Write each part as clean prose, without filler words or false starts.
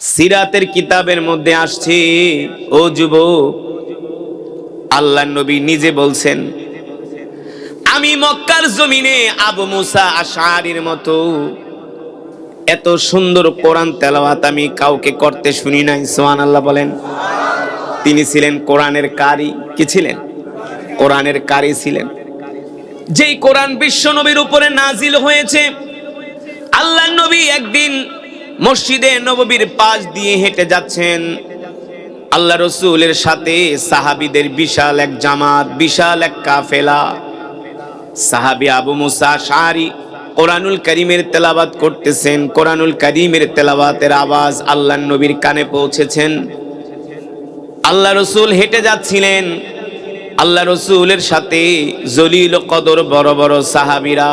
সিরাতের কিতাবের মধ্যে আসছে, ও যুবক, আল্লাহর নবী নিজে বলছেন, আমি মক্কার জমিনে আবু মুসা আশআরীর মতো এত সুন্দর কোরআন তেলাওয়াত আমি কাউকে করতে শুনি নাই। সুবহানাল্লাহ বলেন। তিনি ছিলেন কোরআনের কারি। কি ছিলেন? কোরআনের কারি ছিলেন। যেই কোরআন বিশ্ব নবীর উপরে নাজিল হয়েছে, আল্লাহর নবী একদিন মসজিদে নববীর পাশ দিয়ে হেঁটে যাচ্ছেন। আল্লাহ রসুলের সাথে সাহাবীদের বিশাল এক জামাত, বিশাল এক কাফেলা। সাহাবী আবু মুসা আশআরী কোরআনুল কারীমের তেলাওয়াত করতেছেন। কোরআনুল কারীমের তেলাওয়াতের আওয়াজ আল্লাহর নবীর কানে পৌঁছেছেন। আল্লাহ রসুল হেঁটে যাচ্ছিলেন। আল্লাহ রসুলের সাথে জলিল কদর বড় বড় সাহাবীরা,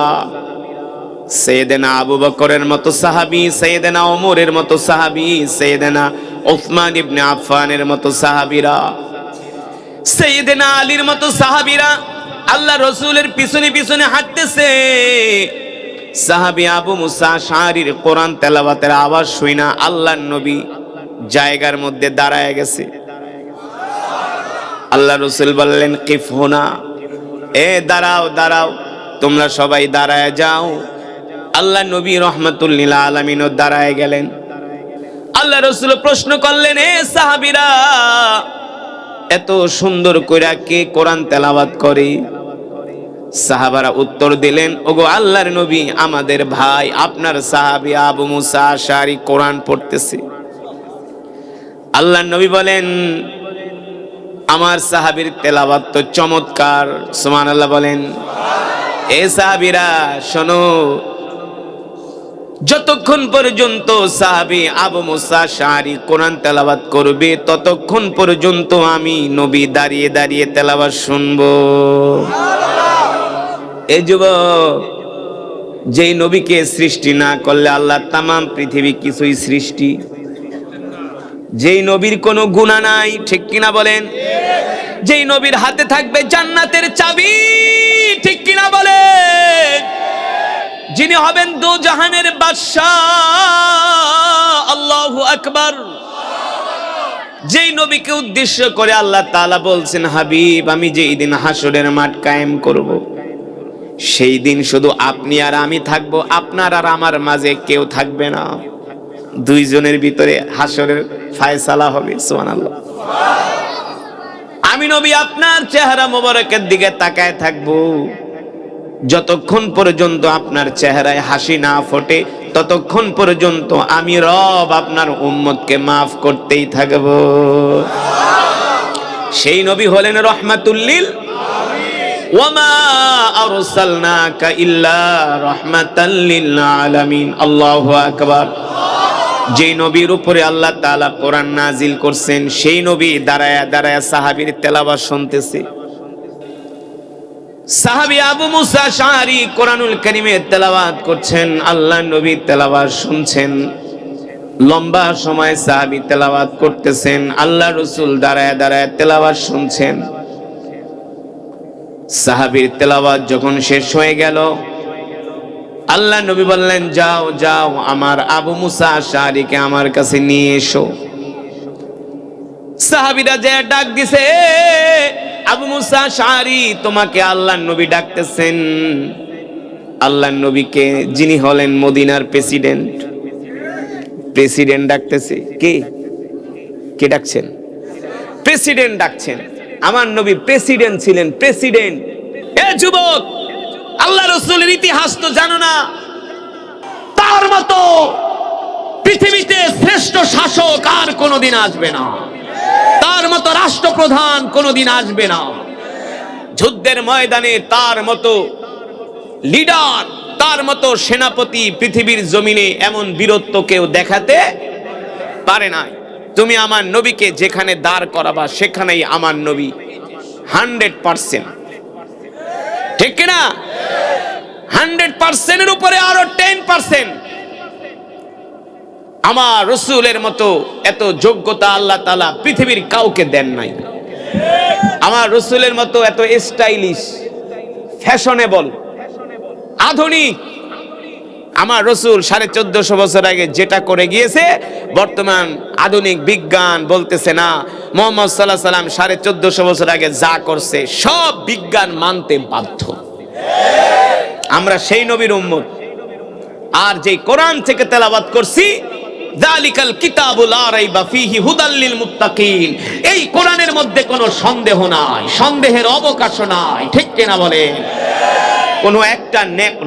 সাইয়েদেনা আবু বকরের মতো সাহাবী, সাইয়েদেনা ওমরের মতো সাহাবী, সাইয়েদেনা উসমান ইবনে আফফানের মতো সাহাবীরা, সাইয়েদেনা আলীর মতো সাহাবীরা আল্লাহ রসুলের পিছনে পিছনে হাঁটতেছে। সাহাবী আবু মুসা আশআরীর কোরআন তেলাওয়াতের আওয়াজ শুনা আল্লাহর নবী জায়গার মধ্যে দাঁড়ায় গেছে। আল্লাহ রসুল বললেন, কিফ হুনা, এ দাঁড়াও দাঁড়াও, তোমরা সবাই দাঁড়ায় যাও। আল্লাহ নবী রহমাতুল লিল আলামিনও দাঁড়ায় গেলেন। আল্লাহ রসুল প্রশ্ন করলেন, এ সাহাবীরা, এত সুন্দর কইরা কে কোরআন তেলাওয়াত করে? সাহাবারা উত্তর দিলেন, ওগো আল্লাহর নবী, আমাদের ভাই আপনার সাহাবী আবু মুসা আশআরী কোরআন পড়তেছে। আল্লাহর নবী বলেন, আমার সাহাবীর তেলাওয়াত তো চমৎকার। সুবহানাল্লাহ বলেন। এ সাহাবীরা শোনো, যতক্ষণ পর্যন্ত সাহাবী আবু মুসা আশআরী কোরআন তেলাওয়াত করবে, ততক্ষণ পর্যন্ত আমি নবী দাঁড়িয়ে দাঁড়িয়ে তেলাওয়াত শুনবো। এই যুবক, যেই নবীকে সৃষ্টি না করলে আল্লাহ তামাম পৃথিবী কিছুই সৃষ্টি, যেই নবীর কোনো গুনাহ নাই, ঠিক কিনা বলেন? যেই নবীর হাতে থাকবে জান্নাতের চাবি, ঠিক কিনা বলেন? যিনি হবেন দোজাহানের বাদশাহ, আল্লাহু আকবার। যেই নবীকে উদ্দেশ্য করে আল্লাহ তাআলা বলছেন, হাবিব, আমি যেই দিন হাসরের মাঠ কায়েম করব, সেই দিন শুধু আপনি আর আমি থাকবো, আপনার আর আমার মাঝে কেউ থাকবে না। দুইজনের ভিতরে হাসরের ফায়সালা হবে। সুবহানাল্লাহ। আমি নবী আপনার চেহারা মোবারকের দিকে তাকায় থাকবো। যতক্ষণ পর্যন্ত আপনার চেহারায় হাসি না ফোটে, ততক্ষণ পর্যন্ত আমি রব আপনার উম্মতকে মাফ করতেই থাকবো। সেই নবী হলেন রহমাতুল লিল ওয়ামা আরসালনাকা ইল্লা রাহমাতাল লিল আলামিন। আল্লাহু আকবার। যেই নবীর উপরে আল্লাহ তাআলা কোরআন নাজিল করছেন, সেই নবী দাঁড়ায়া দাঁড়ায়া সাহাবীর তেলাওয়াত শুনতেছে। সাহাবী আবু মুসা আশআরী কোরআনুল কারীমের তেলাওয়াত করছেন, আল্লাহর নবী তেলাওয়াত শুনছেন। লম্বা সময় সাহাবী তেলাওয়াত করতেছেন, আল্লাহ রাসূল দাঁড়ায়া দাঁড়ায়া তেলাওয়াত শুনছেন। সাহাবীর তেলাওয়াত যখন শেষ হয়ে গেল, আল্লাহ নবী বললেন, যাও যাও, আমার আবু মুসা আশআরীকে আমার কাছে নিয়ে এসো। সাহাবীরা যে ডাক দিছে, আবু মুসা আশআরী, তোমাকে আল্লাহর নবী ডাকতেছেন। আল্লাহর নবীকে, যিনি হলেন মদিনার প্রেসিডেন্ট, প্রেসিডেন্ট ডাকতেছে। কে কে ডাকছেন? প্রেসিডেন্ট ডাকছেন। আমার নবী প্রেসিডেন্ট ছিলেন, প্রেসিডেন্ট। এ যুবক, আল্লাহ রাসূলের ইতিহাস তো জানো না? তার মতো পৃথিবীতে শ্রেষ্ঠ শাসক আর কোনোদিন আসবে না, তার মতো রাষ্ট্রপ্রধান কোনোদিন আসবে না। যুদ্ধের ময়দানে তার মতো লিডার, তার মতো সেনাপতি পৃথিবীর জমিনে এমন বীরত্ব কেউ দেখাতে পারে নাই। তুমি আমার নবীকে যেখানে দাঁড় করাবা, সেখানেই আমার নবী 100%, ঠিক কিনা? 100% এর উপরে আরো 10%। আমার রাসূলের মতো এত যোগ্যতা আল্লাহ তাআলা পৃথিবীর কাউকে দেন নাই। আমার রাসূলের মতো এত স্টাইলিশ, ফ্যাশনেবল, আধুনিক আমার রসুল 1450 বছর আগে যেটা করে গিয়েছে, বর্তমান আধুনিক বিজ্ঞান বলতেছে না। মুহাম্মদ সাল্লাল্লাহু আলাইহি সাল্লাম 1450 বছর আগে যা করছে সব বিজ্ঞান মানতে বাধ্য। আমরা সেই নবীর উম্মত। আর যে কোরআন থেকে তেলাওয়াত করছি, যালিকাল কিতাবু লা রাইবা ফীহি হুদাল লিল মুত্তাকিন, এই কোরআনের মধ্যে কোনো সন্দেহ নাই, সন্দেহের অবকাশ নাই। ঠিক কিনা বলেন? কোনো একটা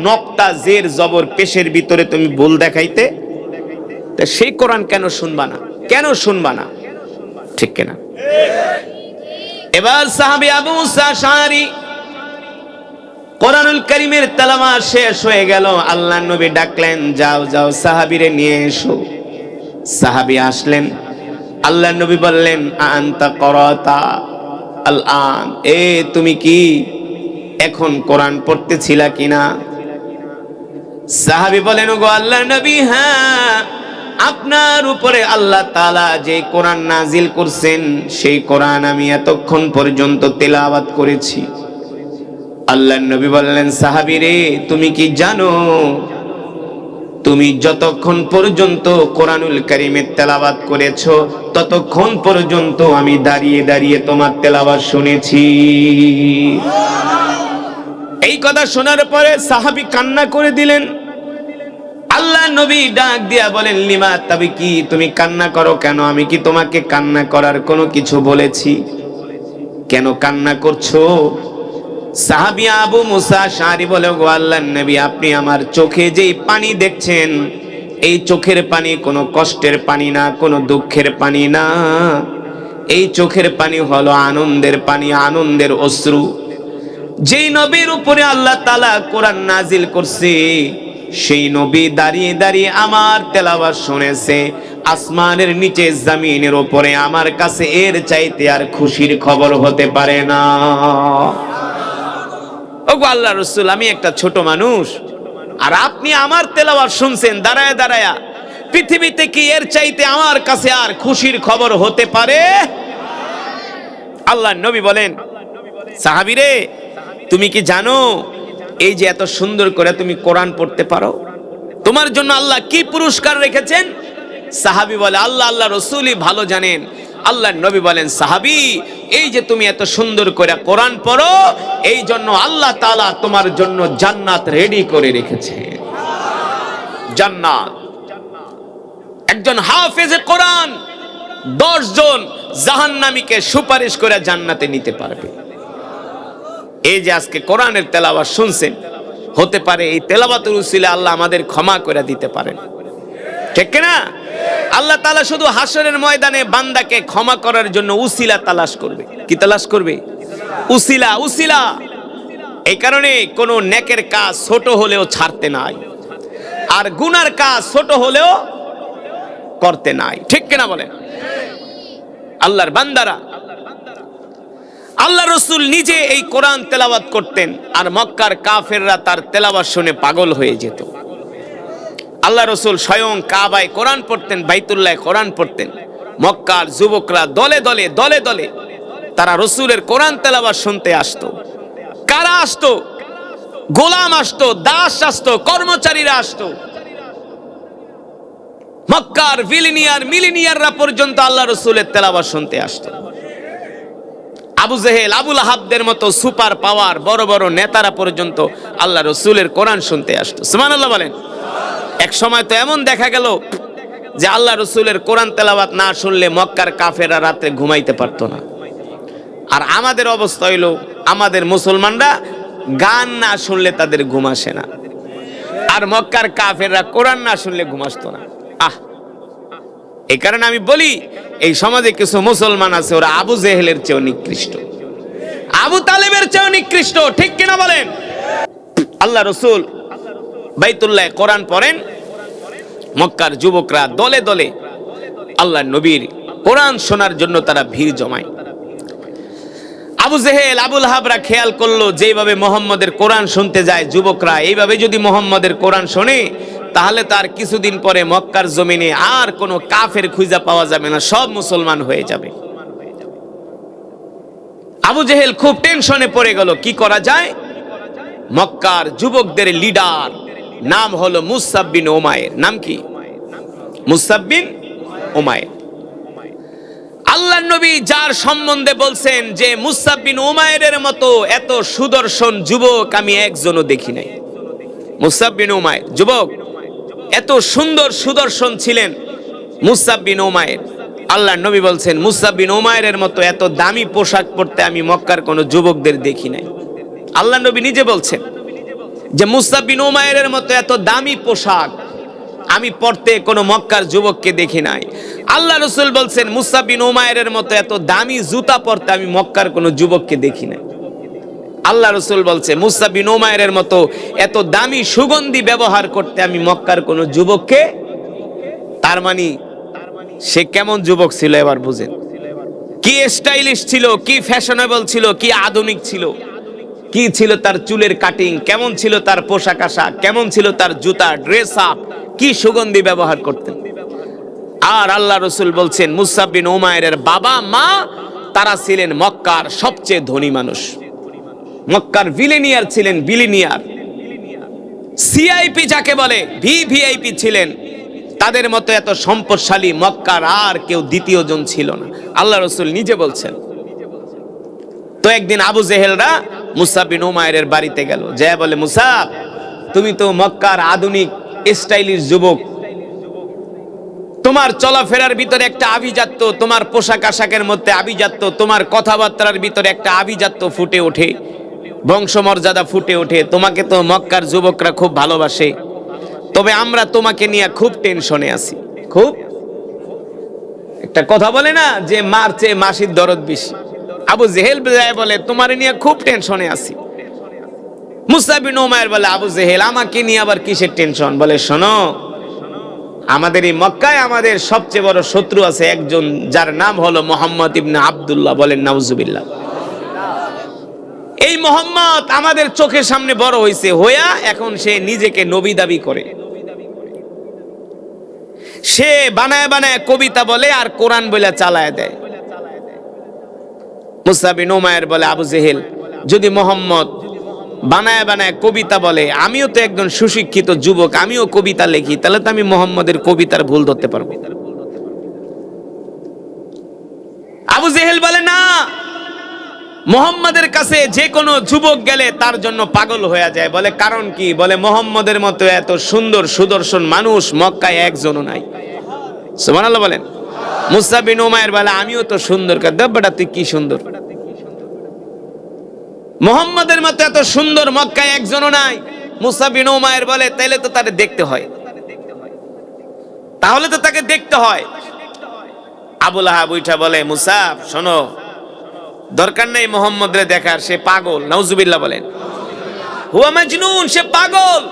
নক্তা জের জবর পেশের ভিতরে তুমি ভুল দেখাইতে, তা সেই কোরআন কেন শুনবা না? কেন শুনবা না? ঠিক কিনা? এবার সাহাবী আবু মুসা আশআরী, কোরআনুল কারীমের তেলাওয়াত শেষ হয়ে গেল, আল্লাহর নবী ডাকলেন, যাও যাও সাহাবীরে নিয়ে এসো। সাহাবী আসলেন, আল্লাহর নবী বললেন, আনতা করাতা আল আন, তুমি কি এখন কোরআন পড়তেছিলা কিনা? সাহাবী বলেন, ওগো আল্লাহর নবী, হ্যাঁ, আপনার উপরে আল্লাহ তাআলা যে কোরআন নাজিল করছেন সেই কোরআন আমি এতক্ষণ পর্যন্ত তেলাওয়াত করেছি। আল্লাহর নবী বললেন, সাহাবী রে, তুমি কি জানো তুমি যতক্ষণ পর্যন্ত কোরআনুল কারীমের তেলাওয়াত করেছো ততক্ষণ পর্যন্ত আমি দাঁড়িয়ে দাঁড়িয়ে তোমার তেলাওয়াত শুনেছি। এই কথা শোনার পরে সাহাবী কান্না করে দিলেন। আল্লাহ নবী ডাক দিয়া বলেন, লিমা তাবিকি, তুমি কান্না করো কেন? আমি কি তোমাকে কান্না করার কোনো কিছু বলেছি? কেন কান্না করছো? সাহাবী আবু মুসা আশআরী বলে, গো আল্লাহর নবী, আপনি আমার চোখে যেই পানি দেখছেন এই চোখের পানি কোনো কষ্টের পানি না, কোনো দুঃখের পানি না, এই চোখের পানি হলো আনন্দের পানি, আনন্দের অশ্রু। যেই নবীর উপরে আল্লাহ তাআলা কোরআন নাজিল করছে সেই নবী দাঁড়িয়ে দাঁড়িয়ে আমার তেলাওয়াত শুনেছে। আসমানের নিচে জমিনের উপরে আমার কাছে এর চাইতে আর খুশির খবর হতে পারে না। ওগো আল্লাহর রাসূল, আমি একটা ছোট মানুষ, আর আপনি আমার তেলাওয়াত শুনছেন দাঁড়ায় দাঁড়ায়, পৃথিবীতে কি এর চাইতে আমার কাছে আর খুশির খবর হতে পারে? আল্লাহর নবী বলেন, সাহাবী রে, তুমি কি জানো এই যে এত সুন্দর করে তুমি কোরআন পড়তে পারো, তোমার জন্য আল্লাহ কি পুরস্কার রেখেছেন? সাহাবী বলে, আল্লাহ আল্লাহ রাসূলই ভালো জানেন। আল্লাহর নবী বলেন, সাহাবী, এই যে তুমি এত সুন্দর করে কোরআন পড়ো, এই জন্য আল্লাহ তাআলা তোমার জন্য জান্নাত রেডি করে রেখেছে। জান্নাত। একজন হাফেজে কোরআন 10 জন জাহান্নামীকে সুপারিশ করে জান্নাতে নিতে পারবে। এই যে আজকে কোরআনের তেলাওয়াত শুনছেন, হতে পারে এই তেলাওয়াতের উসিলে আল্লাহ আমাদের ক্ষমা করে দিতে পারেন। ঠিক কিনা? আল্লাহ তাআলা শুধু হাসরের ময়দানে বান্দাকে ক্ষমা করার জন্য উসিলা তালাশ করবে। কি তালাশ করবে? উসিলা। উসিলা। এই কারণে কোন নেকের কাজ ছোট হলেও ছাড়তে নাই, আর গুনার কাজ ছোট হলেও করতে নাই। ঠিক কিনা বলেন? আল্লাহর বান্দারা, আল্লাহ রাসূল নিজে এই কোরআন তেলাওয়াত করতেন, আর মক্কার কাফেররা তার তেলাওয়াত শুনে পাগল হয়ে যেত। আল্লাহ রাসূল স্বয়ং কাবায় কোরআন পড়তেন, বাইতুল্লাহে কোরআন পড়তেন। মক্কার যুবকরা দলে দলে দলে দলে তারা রাসূলের কোরআন তেলাওয়াত শুনতে আসতো। কারা আসতো? গোলাম আসতো, দাস আসতো, কর্মচারীরা আসতো। মক্কার মিলিনিয়াররা পর্যন্ত আল্লাহ রাসূলের তেলাওয়াত শুনতে আসতো। আবু জেহেল, আবু লাহাবদের মতো সুপার পাওয়ার বড় বড় নেতারা পর্যন্ত আল্লাহ রাসূলের কোরআন শুনতে আসতো। সুবহানাল্লাহ বলেন। এক সময় তো এমন দেখা গেল যে আল্লাহ রাসূলের কোরআন তেলাওয়াত না শুনলে মক্কার কাফেররা রাতে ঘুমাইতে পারতো না। আর আমাদের অবস্থা হইল, আমাদের মুসলমানরা গান না শুনলে তাদের ঘুম আসে না, আর মক্কার কাফেররা কোরআন না শুনলে ঘুম আসতো না। এই কারণে আমি বলি, এই সমাজে কিছু মুসলমান আছে ওরা আবু জেহেলের চেয়েও নিকৃষ্ট, আবু তালেবের চেয়েও নিকৃষ্ট। ঠিক কিনা বলেন? আল্লাহ রাসূল বাইতুল্লাহে কোরআন পড়েন, মক্কার যুবকরা দলে দলে আল্লাহর নবীর কোরআন শোনার জন্য তারা ভিড় জমায়। আবু জেহেল, আবু লাহাবরা খেয়াল করলো যেভাবে মুহাম্মদের কোরআন শুনতে যায় যুবকরা, এইভাবে যদি মুহাম্মদের কোরআন শোনে তাহলে তার কিছুদিন পরে মক্কার জমিনে আর কোনো কাফের খুঁজে পাওয়া যাবে না, সব মুসলমান হয়ে যাবে। আবু জেহেল খুব টেনশনে পড়ে গেল, কি করা যায়? মক্কার যুবকদের লিডার নাম হলো মুসআব বিন উমাইর। নাম কি? মুসআব বিন উমাইর। আল্লাহর নবী যার সম্বন্ধে বলছেন যে মুসআব বিন উমাইরের মতো এত সুদর্শন যুবক আমি একজনও দেখি নাই। মুসআব বিন উমাইর যুবক, এত সুন্দর সুদর্শন ছিলেন মুসআব বিন উমাইর। আল্লাহর নবী বলছেন মুসআব বিন উমাইরের মতো এত দামি পোশাক পরতে আমি মক্কার কোনো যুবকদের দেখি নাই। আল্লাহর নবী নিজে বলছেন যে মুসআব বিন উমাইরের মতো এত দামি পোশাক আমি পরতে কোনো মক্কার যুবককে দেখি নাই। আল্লাহ রাসূল বলছেন মুসআব বিন উমাইরের মতো এত দামি জুতা পরতে আমি মক্কার কোনো যুবককে দেখি নাই। আল্লাহ রাসূল বলছে মুসআব বিন উমাইরের মতো এত দামি সুগন্ধি ব্যবহার করতে আমি মক্কার কোনো যুবককে। তার মানে সে কেমন যুবক ছিল এবার বুঝেন। কি স্টাইলিশ ছিল, কি ফ্যাশনেবল ছিল, কি আধুনিক ছিল, কি ছিল তার চুলের কাটিং, কেমন ছিল তার পোশাক আশাক, কেমন ছিল তার জুতা, ড্রেস আপ, কি সুগন্ধি ব্যবহার করতেন। আর আল্লাহ রাসূল বলছেন মুসআব বিন উমাইরের বাবা মা তারা ছিলেন মক্কার সবচেয়ে ধনী মানুষ। মক্কার বিলিনিয়ার ছিলেন, বিলিনিয়ার। সিআইপি যাকে বলে, ভিভিআইপি ছিলেন। তাদের মতো এত সম্পদশালী মক্কার আর কেউ দ্বিতীয় জন ছিল না। আল্লাহ রাসূল নিজে বলছেন। তো একদিন আবু জেহেলরা মুসআব বিন উমাইরের বাড়িতে গেল, যে বলে মুসআব তুমি তো মক্কার আধুনিক স্টাইলিশ যুবক, তোমার চলাফেরার ভিতরে একটা আভিজাত্য, তোমার পোশাক আশাকের মধ্যে আভিজাত্য, তোমার কথাবার্তার ভিতরে একটা আভিজাত্য ফুটে ওঠে, বংশমর্যাদা ফুটে ওঠে। তোমাকে তো মক্কার যুবকরা খুব ভালোবাসে, তবে আমরা তোমাকে নিয়ে খুব টেনশনে আছি। খুব একটা কথা বলে না যে মার চেয়ে মাসির দরদ বেশি। আবু জেহেল বলে তোমার নিয়ে খুব টেনশনে আছি। মুসআব বিন উমাইর বলে আবু জেহেল আমাকে নিয়ে আবার কিসের টেনশন? বলে শোনো, আমাদের এই মক্কায় আমাদের সবচেয়ে বড় শত্রু আছে একজন, যার নাম হলো মুহাম্মদ ইবনে আব্দুল্লাহ। বলেন নাউজুবিল্লাহ। এই মুহাম্মদ আমাদের চোখের সামনে বড় হয়েছে, হইয়া এখন সে নিজেকে নবী দাবি করে। সে বানায় বানায় কবিতা বলে আর কোরআন বলে চালায় দেয়। মুসআব বিন উমাইর বলে আবু জেহেল যদি মুহাম্মদ বানায় বানায় কবিতা বলে, আমিও তো একজন সুশিক্ষিত যুবক, আমিও কবিতা লিখি, তাহলে তো আমি মুহাম্মদের কবিতার ভুল ধরতে পারবো। আবু জেহেল বলে না, মুহাম্মদের কাছে যে কোনো যুবক গেলে তার জন্য পাগল হয়ে যায়। বলে কারণ কি? বলে মুহাম্মদের মতো এত সুন্দর সুদর্শন মানুষ মক্কায় একজনও নাই। সুবহানাল্লাহ বলেন। মুসআব বিন উমাইর বলে আমিও তো সুন্দর। বেটা তুই কি সুন্দর? মুহাম্মদের মতো এত সুন্দর মক্কায় একজনও নাই। মুসআব বিন উমাইর বলে তাইলে তো তাকে দেখতে হয়, তাহলে তো তাকে দেখতে হয়। আবু লাহাব উঠা বলে মুসআব শোনো, দরকার নেই মুহাম্মদরে দেখার, সে পাগল। নাউজুবিল্লাহ বলেন। হুয়া মাজনুন, সে পাগল।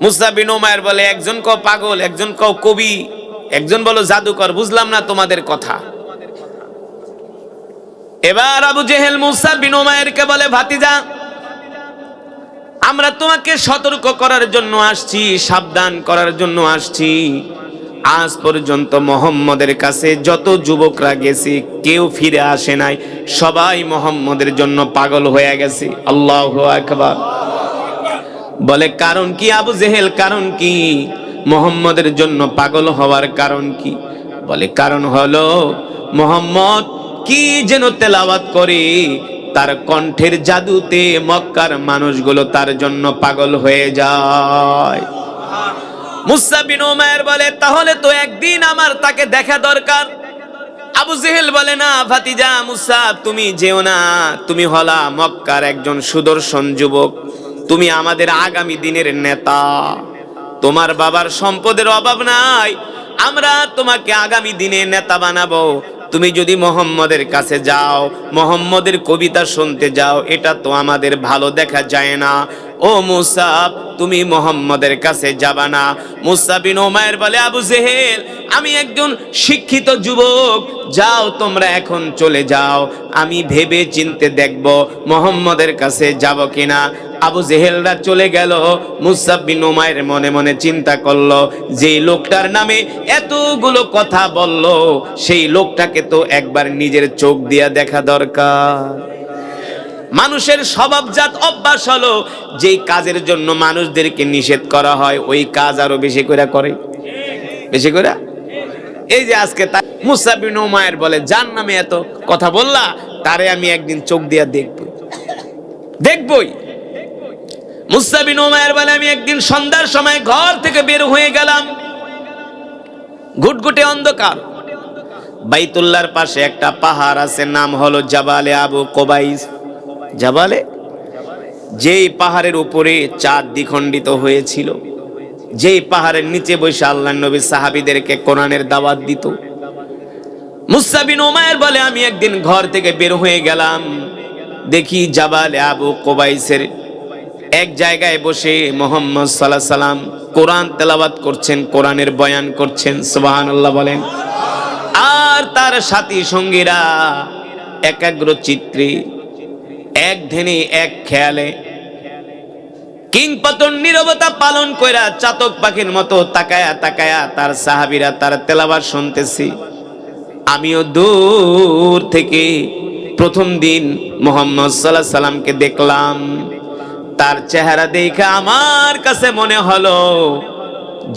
মুসআব বিন উমাইর বলে একজন কও পাগল, একজন কও কবি, একজন বলো জাদুকর, বুঝলাম না তোমাদের কথা। এবার আবু জেহেল মুসআব বিন উমাইরকে বলে ভাতিজা, আমরা তোমাকে সতর্ক করার জন্য আসছি, সাবধান করার জন্য আসছি। আজ পর্যন্ত মুহাম্মদের কাছে যত যুবকরা গেছে কেউ ফিরে আসে নাই, সবাই মুহাম্মদের জন্য পাগল হয়ে গেছে। আল্লাহু আকবার। বলে কারণ কি আবু জেহেল? কারণ কি মুহাম্মদের জন্য পাগল হওয়ার কারণ কি? বলে কারণ হলো মুহাম্মদ কি যেন তেলাওয়াত করে, তার কণ্ঠের জাদুতে মক্কার মানুষগুলো তার জন্য পাগল হয়ে যায়। মুসআব বিন উমাইর বলে তাহলে তো একদিন আমার তাকে দেখা দরকার। আবু জেহেল বলে না ভাতিজা মুসআব তুমি যেও না, তুমি হলা মক্কার একজন সুদর্শন যুবক, তুমি আমাদের আগামী দিনের নেতা, তোমার বাবার সম্পদের অভাব নাই, আমরা তোমাকে আগামী দিনে নেতা বানাবো। তুমি যদি মুহাম্মদের কাছে যাও, মুহাম্মদের কবিতা শুনতে যাও, এটা তো আমাদের ভালো দেখা যায় না। ও মুসআব তুমি মুহাম্মদের কাছে যাবা না। মুসআব বিন উমাইর বলে আবু জেহেল আমি একজন শিক্ষিত যুবক, যাও তোমরা এখন চলে যাও, আমি ভেবে চিনতে দেখব মুহাম্মদের কাছে যাব কিনা। আবু জেহেলরা চলে গেল। মুসআব বিন উমাইর মনে মনে চিন্তা করলো, যে লোকটার নামে এতগুলো কথা বলল, সেই লোকটাকে তো একবার নিজের চোখ দিয়া দেখা দরকার। মানুষের স্বভাবজাত অভ্যাস হলো যেই কাজের জন্য মানুষদেরকে নিষেধ করা হয় ওই কাজ আরো বেশি করে করে, বেশি করে। এই যে আজকে মুসা বিন উমাইর বলে, যার নামে এত কথা বললা তারে আমি একদিন চোখ দিয়া দেখবই। মুসা বিন উমাইর বলে, আমি একদিন সন্ধ্যার সময় ঘর থেকে বের হয়ে গেলাম, ঘুটঘুটে অন্ধকার। বাইতুল্লাহর পাশে একটা পাহাড় আছে, নাম হলো জাবালে আবু কুবাইস। জাবালে, যেই পাহাড়ের উপরে চাঁদ দ্বিখণ্ডিত হয়েছিল, যেই পাহাড়ের নিচে বসে আল্লাহর নবী সাহাবীদেরকে কোরআনের দাওয়াত দিত। মুসা বিন উমাইর বলে, আমি একদিন ঘর থেকে বের হয়ে গেলাম, দেখি জাবালে আবু কুবাইসের এক জায়গায় বসে মুহাম্মদ সাল্লাল্লাহু আলাইহি সাল্লাম কোরআন তেলাওয়াত করছেন, কোরআনের বয়ান করছেন, সুবহানাল্লাহ বলেন। আর তার সাথী সঙ্গীরা একাগ্র চিত্রে, এক ধ্যানে, এক খেয়ালে, কিংপাতন নীরবতা পালন কইরা চাতক পাখির মতো তাকায়া তাকায়া তার সাহাবীরা তার তেলাওয়াত শুনতেছি। আমিও দূর থেকে প্রথম দিন মুহাম্মদ সাল্লাল্লাহু আলাইহি সাল্লামকে দেখলাম। তার চেহারা দেখে আমার কাছে মনে হলো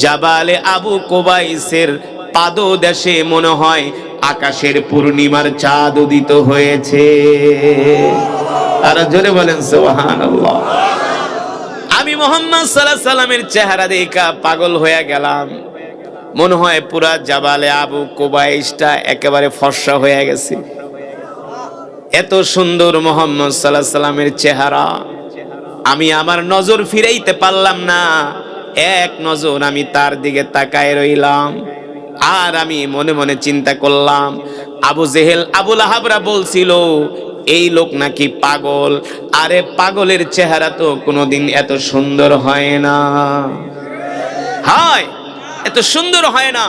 জাবালে আবু কুবাইসের পাদদেশে মনে হয় আকাশের পূর্ণিমার চাঁদ উদিত হয়েছে। আর জোরে বলেন সুবহানাল্লাহ। আমি মুহাম্মদ সাল্লাল্লাহু আলাইহি সাল্লামের চেহারা দেখে পাগল হয়ে গেলাম। মনে হয় পুরা জাবালে আবু কুবাইসটা একেবারে ফর্সা হয়ে গেছে। এত সুন্দর মুহাম্মদ সাল্লাল্লাহু আলাইহি সাল্লামের চেহারা, আমি আমার নজর ফিরাইতে পারলাম না। এক নজর আমি তার দিকে তাকায় রইলাম। আর আমি মনে মনে চিন্তা করলাম, আবু জেহেল, আবু লাহাবরা বলছিল এই লোক নাকি পাগল। আরে পাগলের চেহারা তো কোনোদিন এত সুন্দর হয় না, হয় এত সুন্দর হয় না।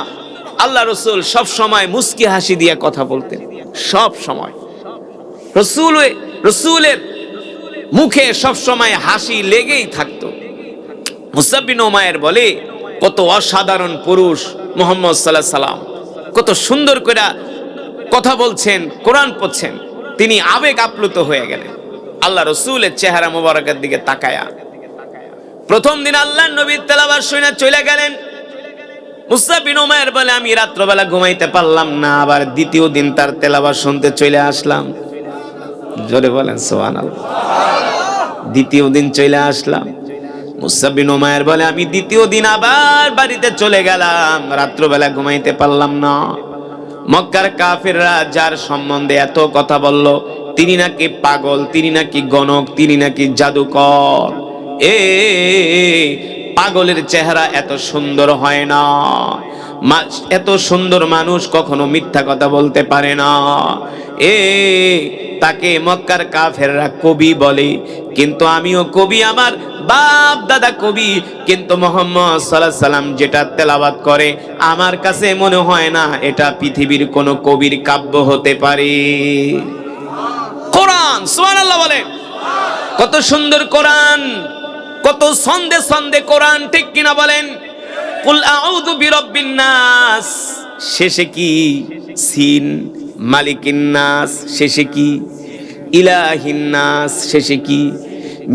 আল্লাহ রসুল সব সময় মুস্কি হাসি দিয়ে কথা বলতেন, সব সময়। রসুলের মুখে সব সময় হাসি লেগেই থাকতো। মুসা বিন উমাইর বলে, কত অসাধারণ পুরুষ মুহাম্মদ সাল্লাল্লাহু আলাইহি সাল্লাম, কত সুন্দর করে কথা বলছেন, কোরআন পড়ছেন। তিনি আবেগ আপ্লুত হয়ে গেলেন আল্লাহ রসুলের চেহারা মোবারকের দিকে তাকায়া। প্রথম দিন আল্লাহর নবীর তেলাওয়াত শুনে চলে গেলেন। মুসা বিন উমাইর বলে, আমি রাত্রবেলা ঘুমাইতে পারলাম না, আবার দ্বিতীয় দিন তার তেলাওয়াত শুনতে চলে আসলাম। জোরে বলেন সুবহানাল্লাহ। দ্বিতীয় দিন চলে আসলাম। মুসা বিন উমাইর বলে, আমি দ্বিতীয় দিন আবার বাড়িতে চলে গেলাম, রাত্রবেলা ঘুমাইতে পারলাম না। মক্কার কাফেররা যার সম্বন্ধে এত কথা বলল, তিনি নাকি পাগল, তিনি নাকি গণক, তিনি নাকি জাদুকর। পাগলের চেহারা এত সুন্দর হয় না, এত সুন্দর মানুষ কখনো মিথ্যা কথা বলতে পারে না। তাকে মক্কার কাফেররা কবি বলে, কিন্তু আমিও কবি, আমার বাপ দাদা কবি, কিন্তু মুহাম্মদ সাল্লাল্লাহু আলাইহি সাল্লাম যেটা তেলাওয়াত করে আমার কাছে মনে হয় না এটা পৃথিবীর কোন কবির কাব্য হতে পারে। কোরআন, সুবহানাল্লাহ বলেন। কত সুন্দর কোরআন, কত ছন্দে ছন্দে কোরআন, ঠিক কিনা বলেন? কুল আউযু বিরাব্বিন নাস, শেষে কি সিন, মালিকিন নাস শেষে কি, ইলাহিন নাস শেষে কি,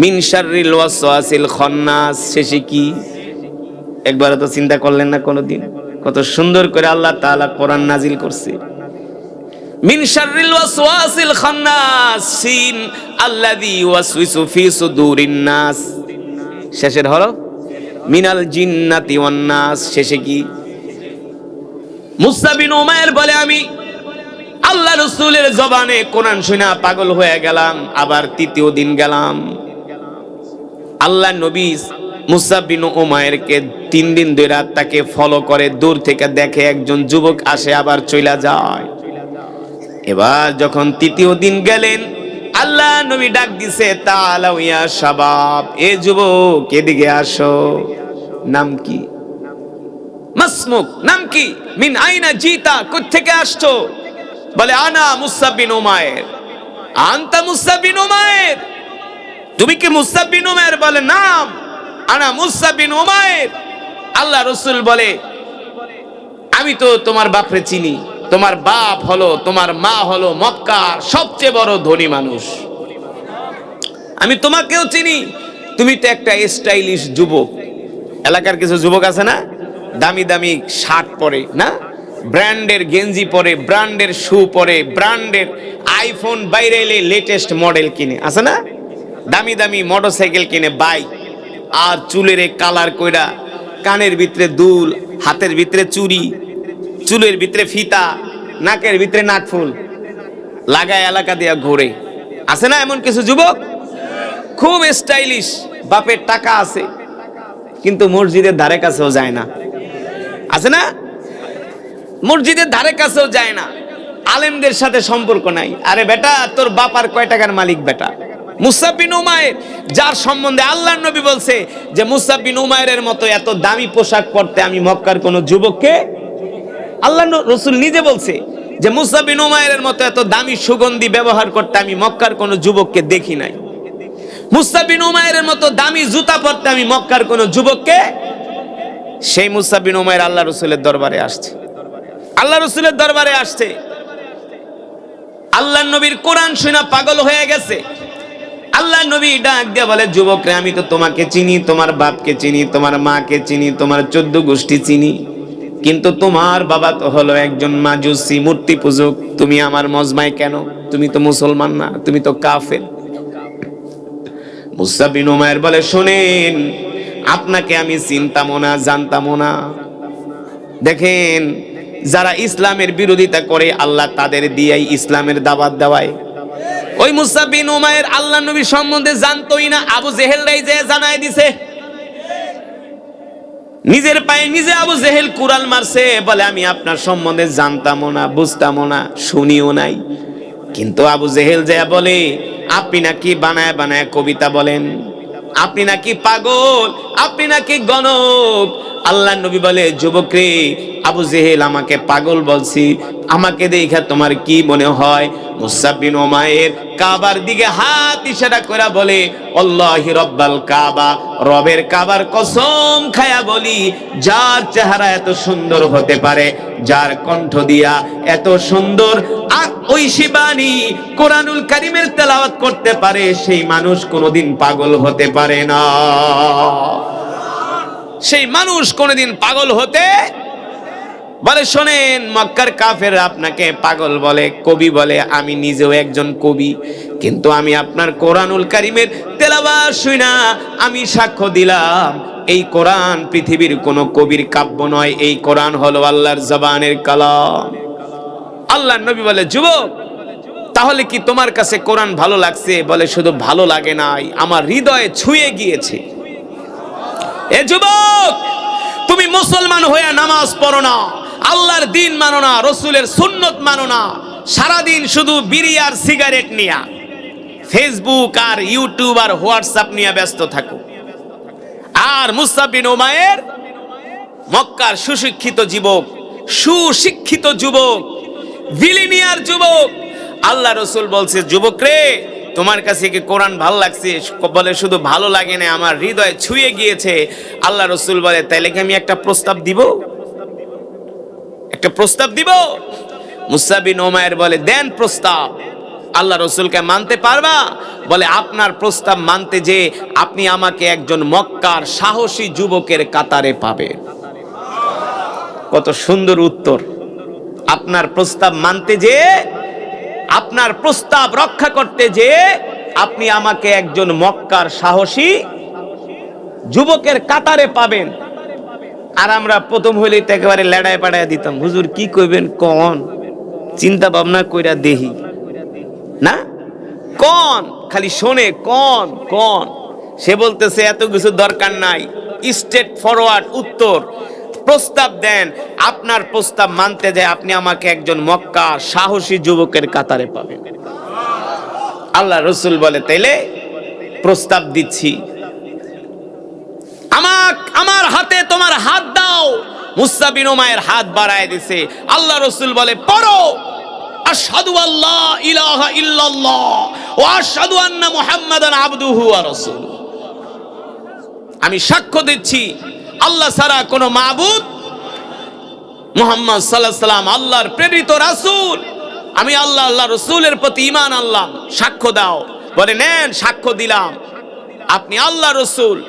মিন শাররিল ওয়াসওয়াসিল খান্নাস শেষে কি। একবার তো চিন্তা করলেন না কোনদিন কত সুন্দর করে আল্লাহ তাআলা কোরআন নাজিল করছে? মিন শাররিল ওয়াসওয়াসিল খান্নাস, সিন আল্লাযী ওয়াসওয়িসু ফি সুদুরিন নাস, শেষের হলো মিনাল জিন্নাতি ওয়ান নাস শেষে কি। মুসা বিন উমাইর বলে, আমি আল্লাহ রাসূলের জবানে কোরআন শুনে পাগল হয়ে গেলাম। আবার তৃতীয় দিন গেলাম, আল্লাহ নবী মুসা বিন উমাইরকে 3 দিন ধরে তাকে ফলো করে, দূর থেকে দেখে একজন যুবক আসে আবার চলে যায়। এবার যখন তৃতীয় দিন গেলেন, আল্লাহ নবী ডাক দিছে, তাআলাউ ইয়া শাবাব, এ যুবক এদিকে আসো। নাম কি? মাসমুক, নাম কি? মিন আইনা জিতা, কোথা থেকে আসছো? বলে, আনা মুসা বিন উমাইর। আনতা মুসা বিন উমাইর, তুমি কি মুসা বিন উমাইর? বলে, নাম, আনা মুসা বিন উমাইর। আল্লাহ রাসূল বলে, আমি তো তোমার বাপরে চিনি, তোমার বাপ হলো, তোমার মা হলো মক্কার সবচেয়ে বড় ধনী মানুষ। আমি তোমাকেও চিনি, তুমি তো একটা স্টাইলিশ যুবক। এলাকার কিছু যুবক আছে না, দামি দামি শার্ট পরে না, ব্র্যান্ডের গেঞ্জি পরে, ব্র্যান্ডের শু পরে, ব্র্যান্ডের আইফোন বাইরে এলে লেটেস্ট মডেল কিনে, আছে না, দামি দামি মোটরসাইকেল কিনে, বাইক, আর চুলের কালার কইরা, কানের ভিতরে দুল, হাতের ভিতরে চুড়ি, চুলের ভিতরে ফিতা, নাকের ভিতরে নাকফুল লাগায় এলাকা দিয়া ঘোরে, আছে না এমন কিছু যুবক? খুব স্টাইলিশ, বাপের টাকা আছে, কিন্তু মসজিদের ধারে কাছেও যায় না, আছে না, মসজিদের ধারে কাছেও যায় না, আলেমদের সাথে সম্পর্ক নাই। আরে বেটা, তোর বাপার কয় টাকার মালিক বেটা? মুসাব বিন উমাইর, যার সম্বন্ধে আল্লাহর নবী বলছে যে মুসাব বিন উমাইরের মতো এত দামি পোশাক পরতে আমি মক্কার কোন যুবককে, আল্লাহ রাসূল নিজে বলছে যে মুসাব বিন উমাইরের মতো এত দামি সুগন্ধি ব্যবহার করতে আমি মক্কার কোন যুবককে দেখি নাই। মুসাব বিন উমাইরের মতো দামি জুতা পরতে আমি মক্কার কোন যুবককে। সেই মুসাব বিন উমাইর আল্লাহ রাসূলের দরবারে আসছে, আল্লাহ রাসূলের দরবারে আসছে, আল্লাহর নবীর কোরআন শুনে পাগল হয়ে গেছে। আল্লাহ নবী ডাক দিয়ে বলে, যুবকরে আমি তো তোমাকে চিনি, তোমার বাপকে চিনি, তোমার মাকে চিনি, তোমার 14 গোষ্ঠী চিনি, কিন্তু তোমার বাবা তো হলো একজন মাজুসি, মূর্তি পূজক। তুমি আমার মজমায় কেন? তুমি তো মুসলমান না, তুমি তো কাফের। মুসা বিন উমাইর বলে, শোনেন, আপনাকে আমি চিনতামও না, জানতামও না। দেখেন, যারা ইসলামের বিরোধিতা করে আল্লাহ তাদের দিয়েই ইসলামের দাওয়াত দেওয়ায়। ওই মুসা বিন উমাইর আল্লাহ নবী সম্বন্ধে জানতোই না, আবু জেহেলরাই যে জানায় দিছে। নিজের পায়ে নিজে আবু জেহেল কুড়াল মারছে, বলে আমি আপনার সম্বন্ধে জানতামও না, বুঝতামও না, শুনিও নাই। কিন্তু আবু জেহেল যে বলে, আপনি নাকি বানায় বানায় কবিতা বলেন, আপনি নাকি পাগল, আপনি নাকি গণক। আল্লাহ নবী বলে, যুবক রে, আবু জেহেল আমাকে পাগল বলছি, আমাকে দেখা তোমার কি মনে হয়? মুসা বিন উমাইর কাবার দিকে হাত ইশারা করে বলে, আল্লাহি রব্বাল কাবা, রবের কাবার কসম খায়া বলি, যার চেহারা এত সুন্দর হতে পারে, যার কণ্ঠ দিয়া এত সুন্দর ঐশী বাণী কোরআনুল কারীমের তেলাওয়াত করতে পারে, সেই মানুষ কোনোদিন পাগল হতে পারে না। সেই মানুষ কোনোদিন পাগল হতে বলে। শোনেন, মক্কার কাফের আপনাকে পাগল বলে, কবি বলে, আমি নিজেও একজন কবি, কিন্তু আমি আপনার কোরআনুল কারীমের তেলাওয়াত শুনা আমি সাক্ষ্য দিলাম, এই কোরআন পৃথিবীর কোন কবির কাব্য নয়, এই কোরআন হলো আল্লাহর জবানের কালাম। আল্লাহর নবী বলে, যুবক, তাহলে কি তোমার কাছে কোরআন ভালো লাগছে? বলে, শুধু ভালো লাগে নাই, আমার হৃদয়ে ছুঁয়ে গিয়েছে। এ যুবক, তুমি মুসলমান হয়ে নামাজ পড়ো না, আল্লাহর দ্বীন মানো না, রাসূলের সুন্নত মানো না, সারাদিন শুধু বিড়ি আর সিগারেট নিয়ে ফেসবুক আর ইউটিউব আর হোয়াটসঅ্যাপ নিয়ে ব্যস্ত থাকো। আর মুসা বিন উমাইর মক্কার সুশিক্ষিত যুবক, সুশিক্ষিত যুবক, বিলিনিয়ার যুবক। আল্লাহ রাসূল বলছে, যুবক রে, তোমার কাছে কি কোরআন ভালো লাগছে? বলে, শুধু ভালো লাগে না, আমার হৃদয়ে ছুঁয়ে গিয়েছে। আল্লাহ রাসূল বলে, তাইলে কি আমি একটা প্রস্তাব দিব? একটা প্রস্তাব দিব? মুসা বিন উমাইর বলে, দেন প্রস্তাব। আল্লাহ রাসূলকে মানতে পারবা? বলে, আপনার প্রস্তাব মানতে যে আপনি আমাকে একজন মক্কার সাহসী যুবকের কাতারে পাবেন। কত সুন্দর উত্তর! আপনার প্রস্তাব মানতে যে, আপনার প্রস্তাব রক্ষা করতে যে আপনি আমাকে একজন মক্কার সাহসী যুবকের কাতারে পাবেন। আর আমরা প্রথম হইলে তো একেবারে লেড়ায় পাড়ায় দিতাম, হুজুর কি কইবেন কোন, চিন্তা ভাবনা কইরা দেহি না, কোন খালি শোনে কোন কোন। সে বলতেছে এত কিছু দরকার নাই, স্ট্রেট ফরওয়ার্ড উত্তর। প্রস্তাব দেন, আপনার প্রস্তাব মানতে যায় আপনি আমাকে একজন মক্কার সাহসী যুবকের কাতারে পাবেন। আল্লাহ রাসূল বলে, তাইলে প্রস্তাব দিচ্ছি, আমার হাতে তোমার হাত দাও। মুসা বিন উমাইর হাত বাড়ায় দিছে। আল্লাহ রাসূল বলে, পড়ো, আশহাদু আল্লা ইলাহা ইল্লাল্লাহ ওয়া আশহাদু আন্না মুহাম্মাদান আবদুহু ওয়া রাসূলুহু। আমি সাক্ষ্য দিচ্ছি আল্লাহ ছাড়া কোনো মাবুদ, মুহাম্মদ সাল্লাল্লাহু আলাইহি সাল্লাম আল্লাহর প্রেরিত রাসূল। আমি আল্লাহ, আল্লাহ রাসূলের প্রতি ঈমান আনলাম, সাক্ষ্য দাও। বলে নেন, সাক্ষ্য দিলাম আপনি আল্লাহ রসুল,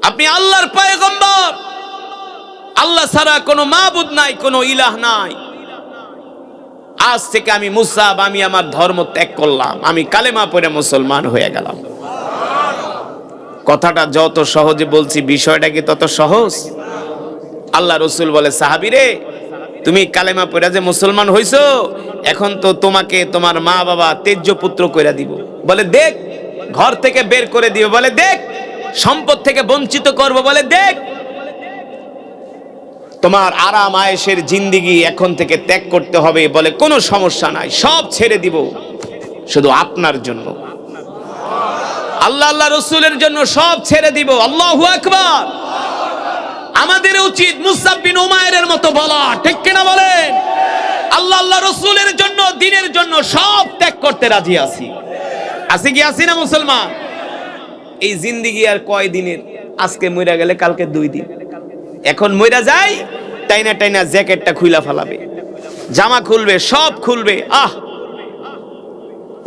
আপনি আল্লাহর পয়গম্বর, আল্লাহ ছাড়া কোনো মাবুদ নাই, কোনো ইলাহ নাই। আজ থেকে আমি মুসাব, আমি আমার ধর্ম ত্যাগ করলাম, আমি কালেমা পড়ে মুসলমান হয়ে গেলাম। কথাটা যত সহজে বলছি, বিষয়টা কি তত সহজ? আল্লাহ রসুল বলে, সাহাবীরে তুমি কালেমা পড়ে যে মুসলমান হইছো, এখন তো তোমাকে তোমার মা বাবা তেজ্য পুত্র কইরা দিব। বলে দেখ, ঘর থেকে বের করে দিবে। বলে দেখ, সম্পদ থেকে বঞ্চিত করব। বলে দেখ, তোমার আরাম আয়েশের জিন্দেগি এখন থেকে ত্যাগ করতে হবে। বলে কোনো সমস্যা নাই, সব ছেড়ে দিব, শুধু আপনার জন্য, আল্লাহ আল্লাহ রসুলের জন্য সব ছেড়ে দিব। আল্লাহু আকবার। আমাদের উচিত মুসআব বিন উমাইরের মতো বলা, ঠিক কিনা বলেন? আল্লাহ আল্লাহ রসুলের জন্য, দ্বীনের জন্য সব ত্যাগ করতে রাজি আছি। আছি কি আছি না মুসলমান? এই জিন্দেগি আর কয় দিনের? আজকে মইরা গেলে কালকে 2 দিন। এখন মইরা যাই, টাইনা টাইনা জ্যাকেটটা খুইলা ফেলাবে, জামা খুলবে, সব খুলবে,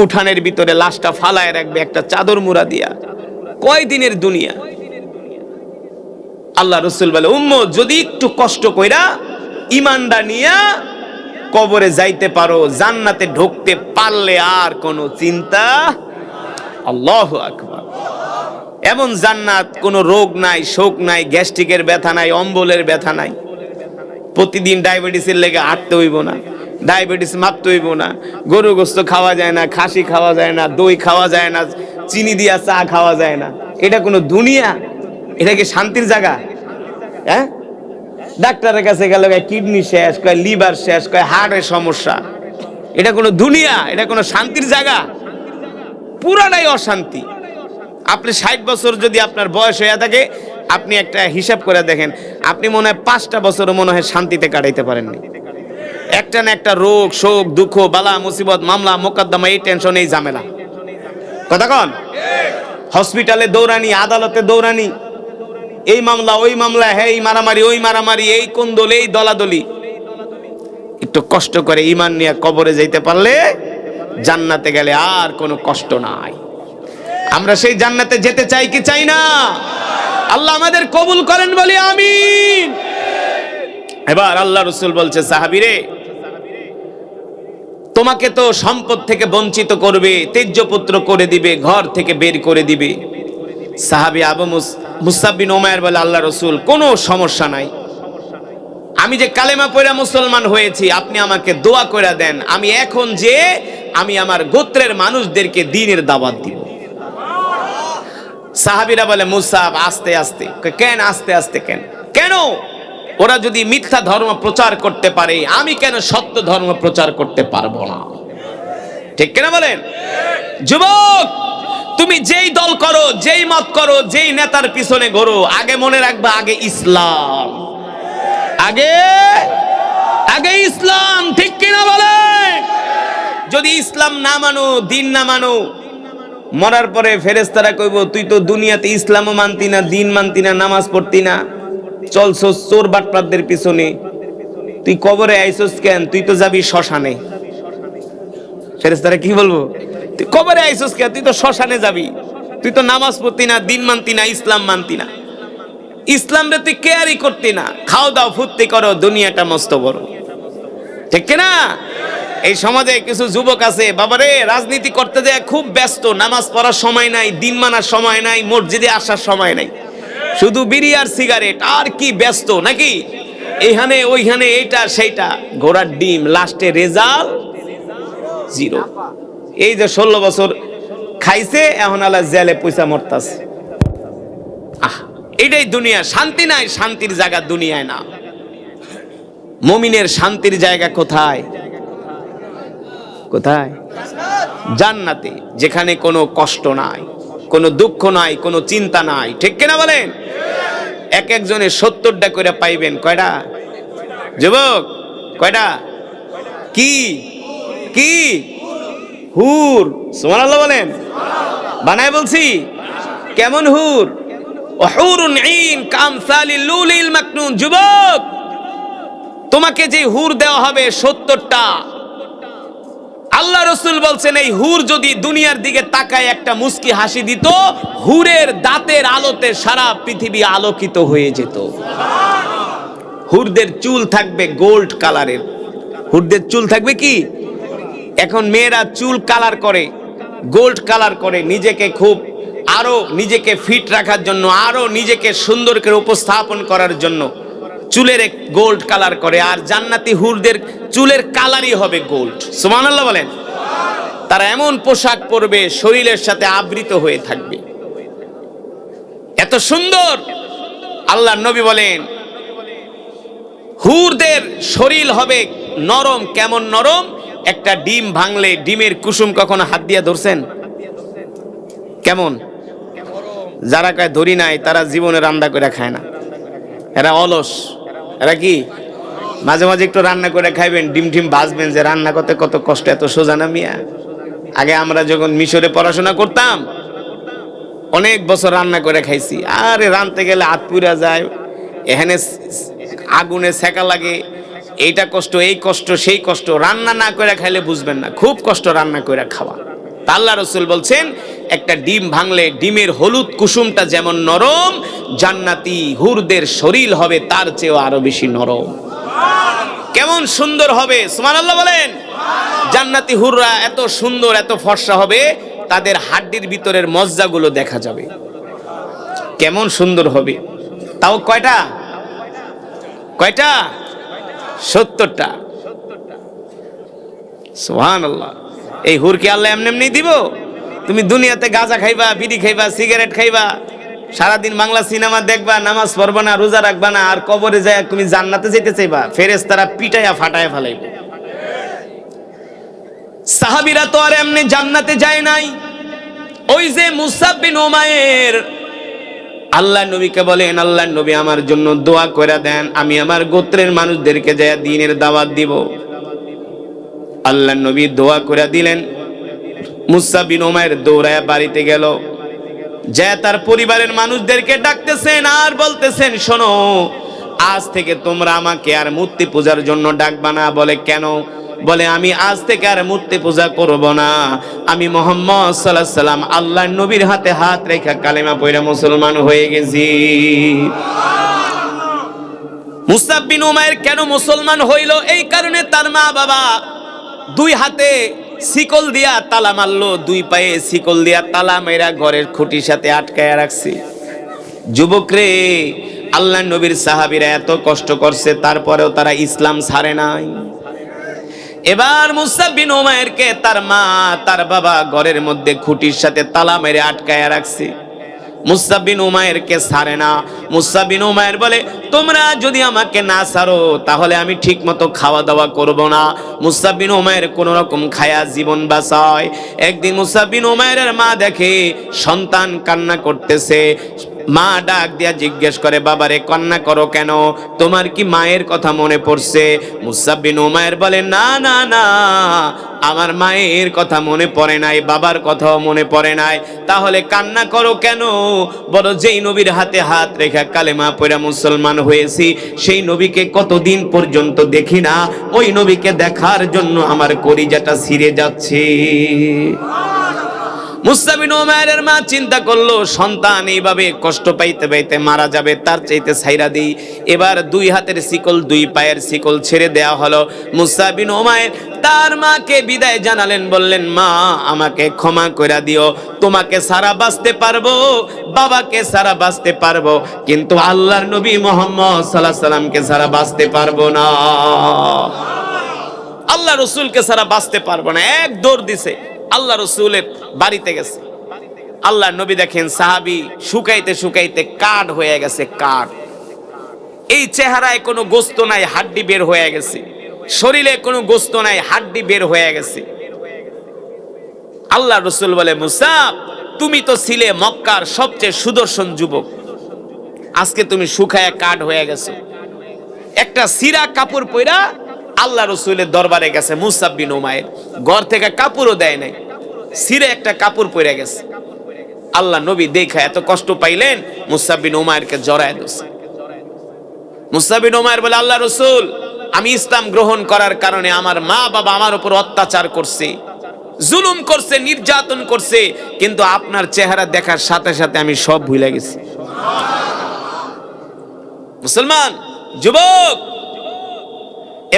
উঠানের ভিতরে লাশটা ফালায় রাখবে একটা চাদর মুড়া দিয়া। কয় দিনের দুনিয়া? আল্লাহ রসুল বলে, উম্মত যদি একটু কষ্ট কইরা ঈমানটা নিয়া কবরে যাইতে পারো, জান্নাতে ঢুকতে পারলে আর কোনো চিন্তা। আল্লাহু আকবার। এমন জান্নাত, কোনো রোগ নাই, শোক নাই, গ্যাস্ট্রিকের ব্যথা নাই, অম্বলের ব্যথা নাই, প্রতিদিন ডায়াবেটিসের লেগে হাঁটতে হইব না, ডায়াবেটিস মাপতে হইব না, গরু গোস্ত খাওয়া যায় না, খাসি খাওয়া যায় না, দই খাওয়া যায় না, চিনি দিয়া চা খাওয়া যায় না। এটা কোনো দুনিয়া? এটা কি শান্তির জায়গা? হ্যাঁ, ডাক্তারের কাছে গেলে কিডনি শেষ, কয় লিভার শেষ, কয় হার্টের সমস্যা। এটা কোনো দুনিয়া? এটা কোনো শান্তির জায়গা? পুরাটাই অশান্তি। আপনি 60 বছর যদি আপনার বয়স হয়ে থাকে, আপনি একটা হিসাব করে দেখেন, আপনি মনে হয় 5টা বছরও মনে হয় শান্তিতে কাটাইতে পারেননি। একটা না একটা রোগ, শোক, দুঃখ, বালা, মুসিবত, মামলা, মোকদ্দমা, এই টেনশন, এই ঝামেলা। কথা কন? হসপিটালে দৌড়ানি, আদালতে দৌড়ানি, এই মামলা ওই মামলা, হ্যাঁ এই মারামারি ওই মারামারি, এই কোন্দল এই দলাদলি। একটু কষ্ট করে ঈমান নিয়ে কবরে যাইতে পারলে জান্নাতে গেলে আর কোনো কষ্ট নাই। আমরা সেই জান্নাতে যেতে চাই কি চাই না? আল্লাহ আমাদের কবুল করেন, বলি আমিন। এবার আল্লাহ রাসূল বলছে, সাহাবীরে তোমাকে তো সম্পদ থেকে বঞ্চিত করবে, তেজ্য পুত্র করে দিবে, ঘর থেকে বের করে দিবে। সাহাবী আবু মুসআব বিন উমাইর বলে, আল্লাহ রাসূল কোনো সমস্যা নাই, আমি যে কালেমা পড়ে মুসলমান হয়েছি, আপনি আমাকে দোয়া করে দেন, আমি এখন যে আমি আমার গোত্রের মানুষদেরকে দ্বীনের দাওয়াত দিব। সাহাবীরা বলে, মুসআব আস্তে আস্তে। কেন আস্তে আস্তে? কেন? কেন? ওরা যদি মিথ্যা ধর্ম প্রচার করতে পারে, আমি কেন সত্য ধর্ম প্রচার করতে পারবো না? ঠিক কিনা বলেন? যুবক, তুমি যেই দল করো, যেই মত করো, যেই নেতার পিছনে ঘোরো, আগে মনে রাখবা, আগে ইসলাম, আগে আগে ইসলাম। ঠিক কিনা বলেন? যদি ইসলাম না মানো, দিন না মানো, মরার পরে ফেরেশতারা কইব, তুই তো দুনিয়াতে ইসলামও মানতি না, দিন মানতি না, নামাজ পড়তি না, চলছস চোর বাটপারদের পিছনে, তুই কবরে আইছস কেন? তুই তো যাবি শ্মশানে। ফেরেশতারা কি বলবো? তুই কবরে আইছস কেন? তুই তো শ্মশানে যাবি, তুই তো নামাজ পড়তি না, দিন মানতি না, ইসলাম মানতি না, ইসলাম রে তুই কেয়ারই করতি না, খাও দাও ফুর্তি করো, দুনিয়াটা মস্ত বড়। ঠিক কিনা? এই সমাজে কিছু যুবক আছে, বাবারে রাজনীতি করতে যায় খুব ব্যস্ত, নামাজ পড়ার সময় নাই, দিন মানার সময় নাই, মসজিদে আসার সময় নাই, শুধু বিড়ি আর সিগারেট, আর কি ব্যস্ত নাকি? এইখানে ওইখানে, এইটা সেইটা, ঘোড়ার ডিম, লাস্টে রেজাল্ট 0। এই যে 16 বছর খাইছে, এখন আল্লাহ জেলে পয়সা মরতাছে। এটাই দুনিয়া। শান্তি নাই, শান্তির জায়গা দুনিয়ায় না। মুমিনের শান্তির জায়গা কোথায়? কোথায়? জান্নাতে, যেখানে কোনো কষ্ট নাই, কোনো দুঃখ নাই, কোনো চিন্তা নাই। ঠিক কিনা বলেন? এক একজনে 70টা করে পাইবেন। কয়টা যুবক? কয়টা? কি কি? হুর। সুবহানাল্লাহ বলেন। বানায় বলছি। কেমন হুর? হুরুন ঈন কামসালিল লুলিল মাকনুন। যুবক, তোমাকে যে হুর দেওয়া হবে 70টা, আল্লাহ রাসূল বলছেন এই হুর যদি দুনিয়ার দিকে তাকায় একটা মুস্কি হাসি দিত, হুরের দাঁতের আলোতে সারা পৃথিবী আলোকিত হয়ে যেত। হুরদের চুল থাকবে গোল্ড কালারের। হুরদের চুল থাকবে কি? এখন মেয়েরা চুল কালার করে, গোল্ড কালার করে, নিজেকে খুব আরো নিজেকে ফিট রাখার জন্য, আরো নিজেকে সুন্দর করে উপস্থাপন করার জন্য চুলের গোল্ড কালার করে। আর জান্নাতি হুরদের চুলের কালারই হবে গোল্ড। সুবহানাল্লাহ বলেন। তারা এমন পোশাক পরবে শরীরের সাথে আবৃত হয়ে থাকবে, এত সুন্দর। আল্লাহর নবী বলেন হুরদের শরীর হবে নরম। কেমন নরম? একটা ডিম ভাঙলে ডিমের কুসুম কখনো হাত দিয়ে ধরছেন? কেমন? যারা কয় ধরি নাই তারা জীবনে রান্না করে খায় না, এরা অলস। এরা কি মাঝে মাঝে একটু রান্না করে খাইবেন, ডিম টিম ভাজবেন, যে রান্না করতে কত কষ্ট, এত সোজা না মিয়া। আগে আমরা যখন মিশরে পড়াশোনা করতাম অনেক বছর রান্না করে খাইছি। আরে রাঁধতে গেলে হাত পুড়া যায়, এখানে আগুনে সেকা লাগে, এইটা কষ্ট, এই কষ্ট, সেই কষ্ট। রান্না না করে খাইলে বুঝবেন না, খুব কষ্ট রান্না করে খাওয়া। আল্লাহ রাসূল বলছেন একটা ডিম ভাঙলে ডিমের হলুদ কুসুমটা যেমন নরম, জান্নাতি হুরদের শরীর হবে তার চেয়েও আরো বেশি নরম। কেমন সুন্দর হবে! সুবহানাল্লাহ বলেন। জান্নাতি হুররা এত সুন্দর, এত ফর্সা হবে, তাদের হাড্ডির ভিতরের মজ্জাগুলো দেখা যাবে। কেমন সুন্দর হবে! তাও কয়টা? কয়টা? 70টা। সুবহানাল্লাহ। এই হুরকে আল্লাহ এমনি এমনি দিব? তুমি দুনিয়াতে গাঁজা খাইবা, বিড়ি খাইবা, সিগারেট খাইবা, সারাদিন বাংলা সিনেমা দেখবা, নামাজ পড়বা না, রোজা রাখবা না, আর কবরে যায় তুমি জান্নাতে যেতে চাইবা, ফেরেশতারা পিটাইয়া ফাটাইয়া ফেলাইবে। সাহাবীরা তো আর এমনি জান্নাতে যায় নাই। ওই যে মুসাব বিন উমাইর আল্লাহ নবীকে বলেন, আল্লাহ নবী আমার জন্য দোয়া করে দেন, আমি আমার গোত্রের মানুষদেরকে যায় দ্বীনের দাওয়াত দিব। আল্লাহ নবী দোয়া করে দিলেন। মুসাব বিন উমাইর দৌড়ায় বাড়িতে গেল, যে তার পরিবারের মানুষদেরকে ডাকতেছেন আর বলতেছেন, শোনো, আজ থেকে তোমরা আমাকে আর মূর্তি পূজার জন্য ডাকবা না। বলে কেন? বলে আমি আজ থেকে আর মূর্তি পূজা করব না, আমি মুহাম্মদ সাল্লাল্লাহু আলাইহি সাল্লাম আল্লাহর নবীর হাতে হাত রেখে কালেমা পড়ে মুসলমান হয়ে গেছি। মুসাব বিন উমাইর কেন মুসলমান হইল? এই কারণে তার মা বাবা দুই হাতে শিকল দিয়া তালা মারলো, দুই পায়ে শিকল দিয়া তালা মেরা ঘরের খুঁটির সাথে আটকায়া রাখছে। যুবক রে, আল্লাহ নবীর সাহাবীরা এত কষ্ট করছে, তারপরেও তারা ইসলাম ছাড়ে নাই। এবার মুসাব বিন উমাইরকে তার মা তার বাবা ঘরের মধ্যে খুঁটির সাথে তালা মেরে আটকায়া রাখছে। মুসাব বিন উমাইরকে ছাড়ে না। মুসাব বিন উমাইর বলে, তোমরা যদি আমাকে না ছাড়ো তাহলে আমি ঠিক মতো খাওয়া দাওয়া করব না। মুসাব বিন উমাইর কোন রকম খায়া জীবন বাঁচায়। একদিন মুসাব বিন উমাইরের মা দেখে সন্তান কান্না করতেছে। মা ডাক দিয়া জিজ্ঞেস করে, বাবারে কান্না করো কেন? তোমার কি মায়ের কথা মনে পড়ছে? মুসাব বিন উমাইর বলে, না না না, আমার মায়ের কথা মনে পড়ে নাই, বাবার কথাও মনে পড়ে নাই। তাহলে কান্না করো কেন? বলো, যেই নবীর হাতে হাত রেখে কালেমা পড়ে মুসলমান হয়েছি, সেই নবীকে কতদিন পর্যন্ত দেখি না, ওই নবীকে দেখার জন্য আমার কলিজাটা ছিঁড়ে যাচ্ছে। মুসাব বিন উমাইরের মা চিন্তা করলো, সন্তান এইভাবে কষ্ট পাইতে পাইতে মারা যাবে, তার চাইতে ছাইরা দেই। এবার দুই হাতের শিকল, দুই পায়ের শিকল ছেড়ে দেওয়া হলো। মুসাব বিন উমাইর তার মাকে বিদায় জানালেন, বললেন, মা আমাকে ক্ষমা করে দিও, তোমাকে সারা বাঁচতে পারবো, বাবাকে সারা বাঁচতে পারবো, কিন্তু আল্লাহর নবী মুহাম্মদ সাল্লাল্লাহু আলাইহি সাল্লামকে সারা বাঁচতে পারবো না, আল্লাহ রাসূলকে সারা বাঁচতে পারবো না। এক দৌড় দিছে, আল্লাহ রাসূলের বাড়িতে গেছে। আল্লাহ নবী দেখেন সাহাবী শুকাইতে শুকাইতে কাঠ হয়ে গেছে, কাঠ। এই চেহারায় কোনো গোস্ত নাই, হাড্ডি বের হয়ে গেছে, শরীরে কোনো গোস্ত নাই, হাড্ডি বের হয়ে গেছে। আল্লাহ রাসূল বলে, মুসাব, তুমি তো ছিলে মক্কার সবচেয়ে সুদর্শন যুবক, আজকে তুমি শুকায়া কাঠ হয়ে গেছো। একটা সিরা কাপড় পইরা আল্লাহ রাসূলের দরবারে গেছে মুসাব বিন উমাইর, ঘর থেকে কাপড়ও দেয় নাই, সিরে একটা কাপড় পরে গেছে। আল্লাহ নবী দেখা এত কষ্ট পাইলেন, মুসাব বিন উমাইরকে জড়ায় দিয়েছে। মুসাব বিন উমাইর বলে, আল্লাহ রাসূল, আমি ইসলাম গ্রহণ করার কারণে আমার মা বাবা আমার উপর অত্যাচার করছে, জুলুম করছে, নির্যাতন করছে, কিন্তু আপনার চেহারা দেখার সাথে সাথে আমি সব ভুলে গেছি। মুসলমান যুবক,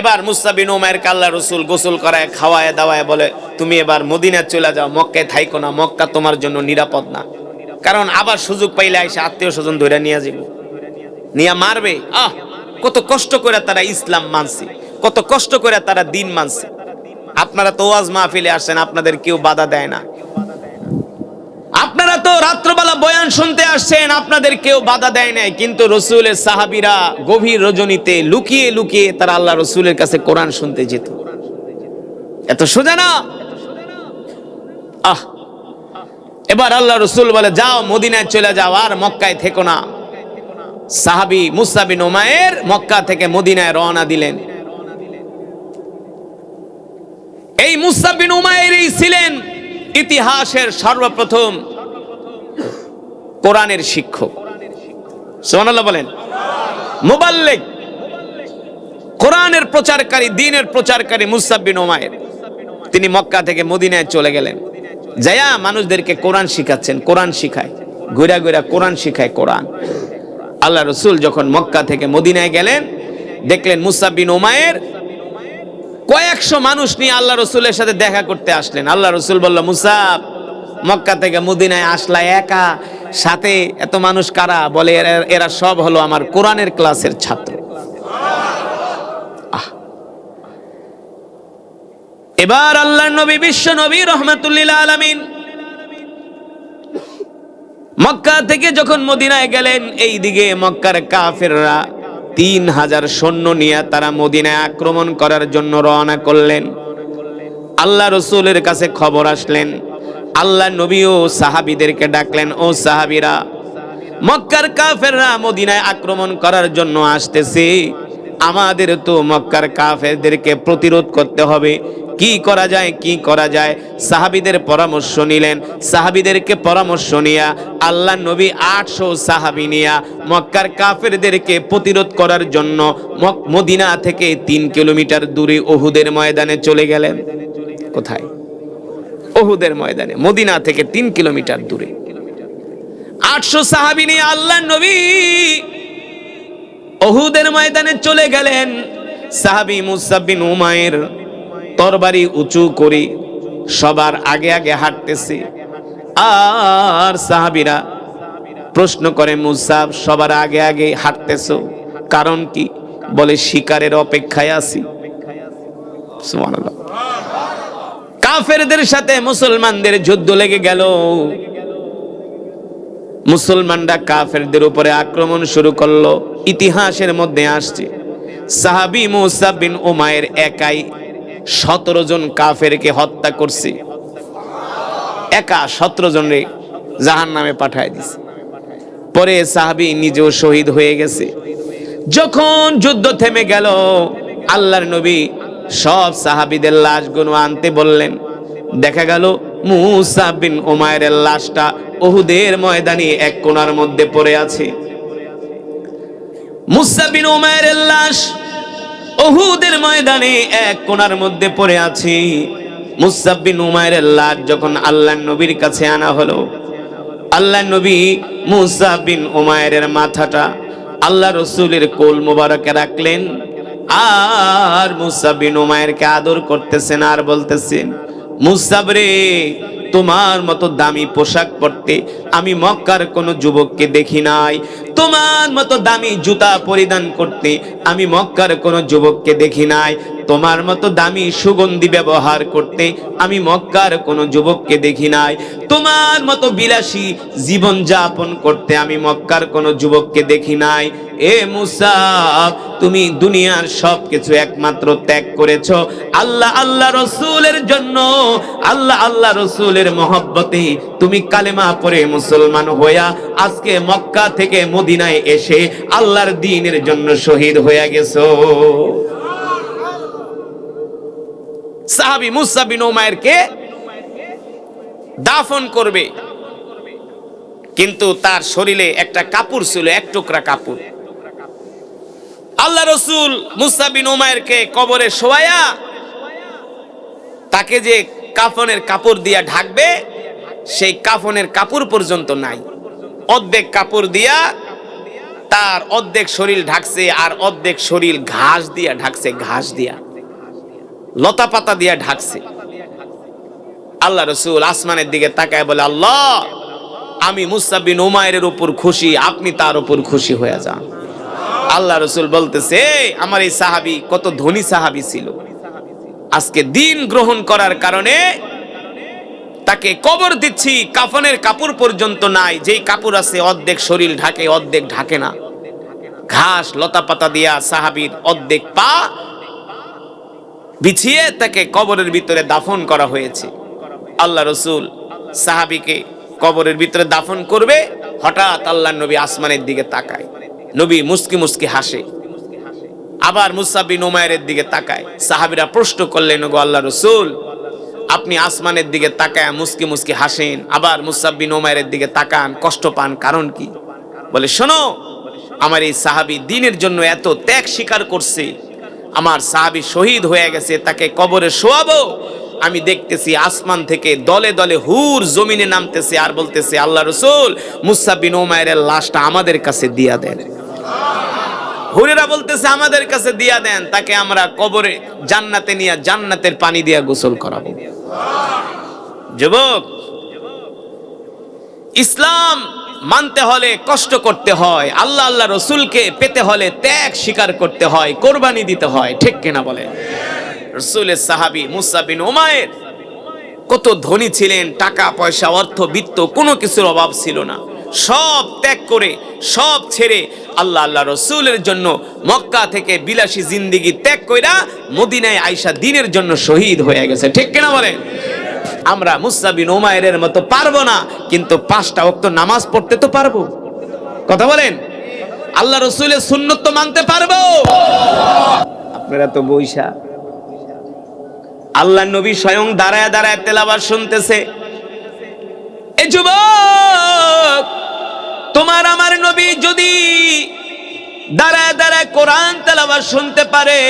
এবার মুসআব বিন উমাইরকে আল্লাহ রাসূল গোসল করায় খাওয়ায় দাওয়ায় বলে, তুমি এবার মদিনায় চলে যাও, মক্কায় থাইকো না, মক্কা তোমার জন্য নিরাপদ না। কারণ আবার সুযোগ পাইলে এসে আত্মীয় স্বজন ধরে নিয়ে যাবে, নিয়ে মারবে। কত কষ্ট করে তারা ইসলাম মানছে, কত কষ্ট করে তারা দিন মানছে। আপনারা তো ওয়াজ মাহফিলে আসেন, আপনাদের কেউ বাধা দেয় না। আপনারা তো রাত্রবেলা বয়ান শুনতে আসছেন, আপনাদের কেউ বাধা দেয় নাই। কিন্তু রাসূলের সাহাবীরা গভীর রজনীতে লুকিয়ে লুকিয়ে তারা আল্লাহ রাসূলের কাছে কোরআন শুনতে যেত। এত সোজা না। এবার আল্লাহ রাসূল বলে, যাও মদিনায় চলে যাও, আর মক্কায় থেকো না। সাহাবী মুসআব বিন উমাইর মক্কা থেকে মদিনায় রওনা দিলেন। এই মুসআব বিন উমাইরই ছিলেন ইতিহাসের সর্বপ্রথম কোরআনের শিক্ষক। সুবহানাল্লাহ বলেন। মুবাল্লিগ, কোরআনের প্রচারকারী, দ্বীনের প্রচারকারী মুসআব বিন উমাইর, তিনি মক্কা থেকে মদিনায় চলে গেলেন। যায়া মানুষদেরকে কোরআন শিখাচ্ছেন, কোরআন শিখায়, ঘুরা ঘুরা কোরআন শিখায় কোরআন। আল্লাহ রাসূল যখন মক্কা থেকে মদিনায় গেলেন, দেখলেন মুসআব বিন উমাইর কয়েকশো মানুষ নিয়ে আল্লাহ রাসূলের সাথে দেখা করতে আসলেন। আল্লাহ রাসূল বলল, মুসআব, মক্কা থেকে মদিনায় আসলা একা, সাথে এত মানুষ কারা? বলে, এরা সব হলো আমার কোরআনের ক্লাসের ছাত্র। এবার আল্লাহর নবী, বিশ্ব নবী রাহমাতুল লিল আলামিন মক্কা থেকে যখন মদিনায় গেলেন, এই দিকে মক্কার কাফেররা 3000 সৈন্য নিয়ে তারা মদিনায় আক্রমণ করার জন্য রওনা করলেন। আল্লাহ রাসূলের কাছে খবর আসলেন। আল্লাহ নবীও সাহাবীদেরকে ডাকলেন, ও সাহাবীরা, মক্কার কাফেররা মদিনায় আক্রমণ করার জন্য আসতেছে, আমাদের তো মক্কার কাফেরদেরকে প্রতিরোধ করতে হবে। কি করা যায়, কি করা যায়? সাহাবীদের পরামর্শ নিলেন। সাহাবীদেরকে পরামর্শ নিয়া আল্লাহ নবী 800 সাহাবী নিয়া মক্কার কাফেরদেরকে প্রতিরোধ করার জন্য মদিনা থেকে 3 কিলোমিটার দূরে উহুদের ময়দানে চলে গেলেন। কোথায়? উহুদের ময়দানে, মদিনা থেকে 3 কিলোমিটার দূরে 800 সাহাবী নিয়ে আল্লাহ নবী উহুদের ময়দানে চলে গেলেন। সাহাবী মুসআব বিন উমাইর তরবারি উঁচু করে সবার আগে আগে হাঁটতেছে। আর সাহাবীরা প্রশ্ন করে, মুসআব, সবার আগে আগে হাঁটতেছো, কারণ কি? বলে, শিকারের অপেক্ষায় আছি। সুবহানাল্লাহ। কাফেরদের সাথে মুসলমানদের যুদ্ধ লেগে গেল। মুসলমানরা কাফেরদের উপরে আক্রমণ শুরু করলো। ইতিহাসের মধ্যে আসছে, সাহাবী মুসআব বিন উমাইর একাই 17 জন কাফেরকে হত্যা করছে। একা 17 জনকে জাহান্নামে পাঠায় দিছে। পরে সাহাবী নিজেও শহীদ হয়ে গেছে। যখন যুদ্ধ থেমে গেল, আল্লাহর নবী সব সাহাবীদের লাশগুলো আনতে বললেন। দেখা গেল মুসআব বিন উমাইরের লাশটা উহুদের ময়দানে এক কোণার মধ্যে পড়ে আছে। মুসআব বিন উমাইরের লাশ উহুদের ময়দানে এক কোণার মধ্যে পড়ে আছে। মুসআব বিন উমাইরের লাশ যখন আল্লাহর নবীর কাছে আনা হলো, আল্লাহর নবী মুসআব বিন উমাইরের মাথাটা আল্লাহ রাসূলের কোল মোবারকে রাখলেন। আর মুসআব বিন উমাইরকে আদর করতেছেন আর বলতেছেন, মুসআব রে, তোমার মতো দামি পোশাক পরতে আমি মক্কার কোনো যুবককে দেখি নাই। তোমার মতো দামি জুতা পরিধান করতে আমি মক্কার কোনো যুবককে দেখি নাই। তোমার মতো দামি সুগন্ধি ব্যবহার করতে আমি মক্কার কোনো যুবককে দেখি নাই। তোমার মতো বিলাসী জীবন যাপন করতে আমি মক্কার কোনো যুবককে দেখি নাই। এ মুসআব, তুমি দুনিয়ার সবকিছু একমাত্র ত্যাগ করেছো আল্লাহ রাসূলের জন্য। আল্লাহ রাসূলের মহব্বতে তুমি কালেমা পড়ে মুসলমান হইয়া আজকে মক্কা থেকে মদিনায় এসে আল্লাহর দ্বীনের জন্য শহীদ হয়ে গেছো। সাহাবী মুসআব বিন উমাইরকে দাফন করবে, কিন্তু তার শরীরে একটা কাপড় ছিল, এক টুকরা কাপড়। আল্লাহ রাসূল মুসআব বিন উমাইরকে কবরে শোয়ায়া তাকে যে কাফনের কাপড় দিয়া ঢাকবে, সেই কাফনের কাপড় পর্যন্ত নাই। অর্ধেক কাপড় দিয়া তার অর্ধেক শরীর ঢাকছে, আর অর্ধেক শরীর ঘাস দিয়া ঢাকছে, ঘাস দিয়া লতা পাতা দিয়া ঢাকছে। আল্লাহ রাসূল আসমানের দিকে তাকায় বলে, আল্লাহ, আমি মুসআব বিন উমাইরের উপর খুশি, আপনি তার উপর খুশি হয়ে যান। আল্লাহ রাসূল বলতেছে, আমার এই সাহাবী কত ধনী সাহাবী ছিল, আজকে দিন গ্রহণ করার কারণে তাকে কবর দিচ্ছি, কাফনের কাপড় পর্যন্ত নাই। যেই কাপড় আছে অর্ধেক শরীর ঢাকে, অর্ধেক ঢাকে না। ঘাস লতা পাতা দিয়া সাহাবীর অর্ধেক পা বিছিয়ে তাকে কবরের ভিতরে দাফন করা হয়েছে। আল্লাহ রাসূল সাহাবীকে কবরের ভিতরে দাফন করবে, হঠাৎ আল্লাহর নবী আসমানের দিকে তাকায়। নবী মুস্কি মুস্কি হাসে, আবার মুসআব বিন উমাইরের দিকে তাকায়। সাহাবীরা প্রশ্ন করলেন, ওগো আল্লাহর রাসূল, আপনি আসমানের দিকে তাকায় মুস্কি মুস্কি হাসেন, আবার মুসআব বিন উমাইরের দিকে তাকান, কষ্ট পান, কারণ কি? বলে, শোনো, আমার এই সাহাবী দ্বীনের জন্য এত ত্যাগ স্বীকার করছে, আমার সাহাবী শহীদ হয়ে গেছে, তাকে কবরে শোয়াবো, আমি দেখতেছি আসমান থেকে দলে দলে হুর জমিনে নামতেছে আর বলতেছে, আল্লাহ রাসূল, মুসআব বিন উমাইরের লাশটা আমাদের কাছে দিয়া দেন। হুরেরা বলতেছে, আমাদের কাছে দিয়া দেন, তাকে আমরা কবরে জান্নাতে নিয়ে জান্নাতের পানি দিয়া গোসল করাবো। যুবক, ইসলাম মানতে হলে কষ্ট করতে হয়, আল্লাহ আল্লাহ রসুলকে পেতে হলে ত্যাগ স্বীকার করতে হয়, কোরবানি দিতে হয়, ঠিক কিনা বলে? রাসূলের সাহাবী মুসআব বিন উমাইর কত ধনী ছিলেন, টাকা পয়সা অর্থ বিত্ত কোনো কিছুর অভাব ছিল না। সব ত্যাগ করে, সব ছেড়ে আল্লাহ আল্লাহ রসুলের জন্য মক্কা থেকে বিলাসী জিন্দেগি ত্যাগ কইরা মদিনায় আইসা দ্বীনের জন্য শহীদ হয়ে গেছে, ঠিক কিনা বলেন? আমরা মুসআব বিন উমাইরের মতো পারবো না, কিন্তু 5টা ওয়াক্ত নামাজ পড়তে তো পারবো, কথা বলেন? আল্লাহ রসুলের সুন্নত তো মানতে পারবো। আপনারা তো বইসা, আল্লাহ নবী স্বয়ং দাঁড়ায় দাঁড়ায় তেলাওয়াত শুনতেছে। এ যুবক, তোমার আমার নবী যদি দাঁড়ায় দাঁড়ায় কোরআন তেলাওয়াত শুনতে পারে,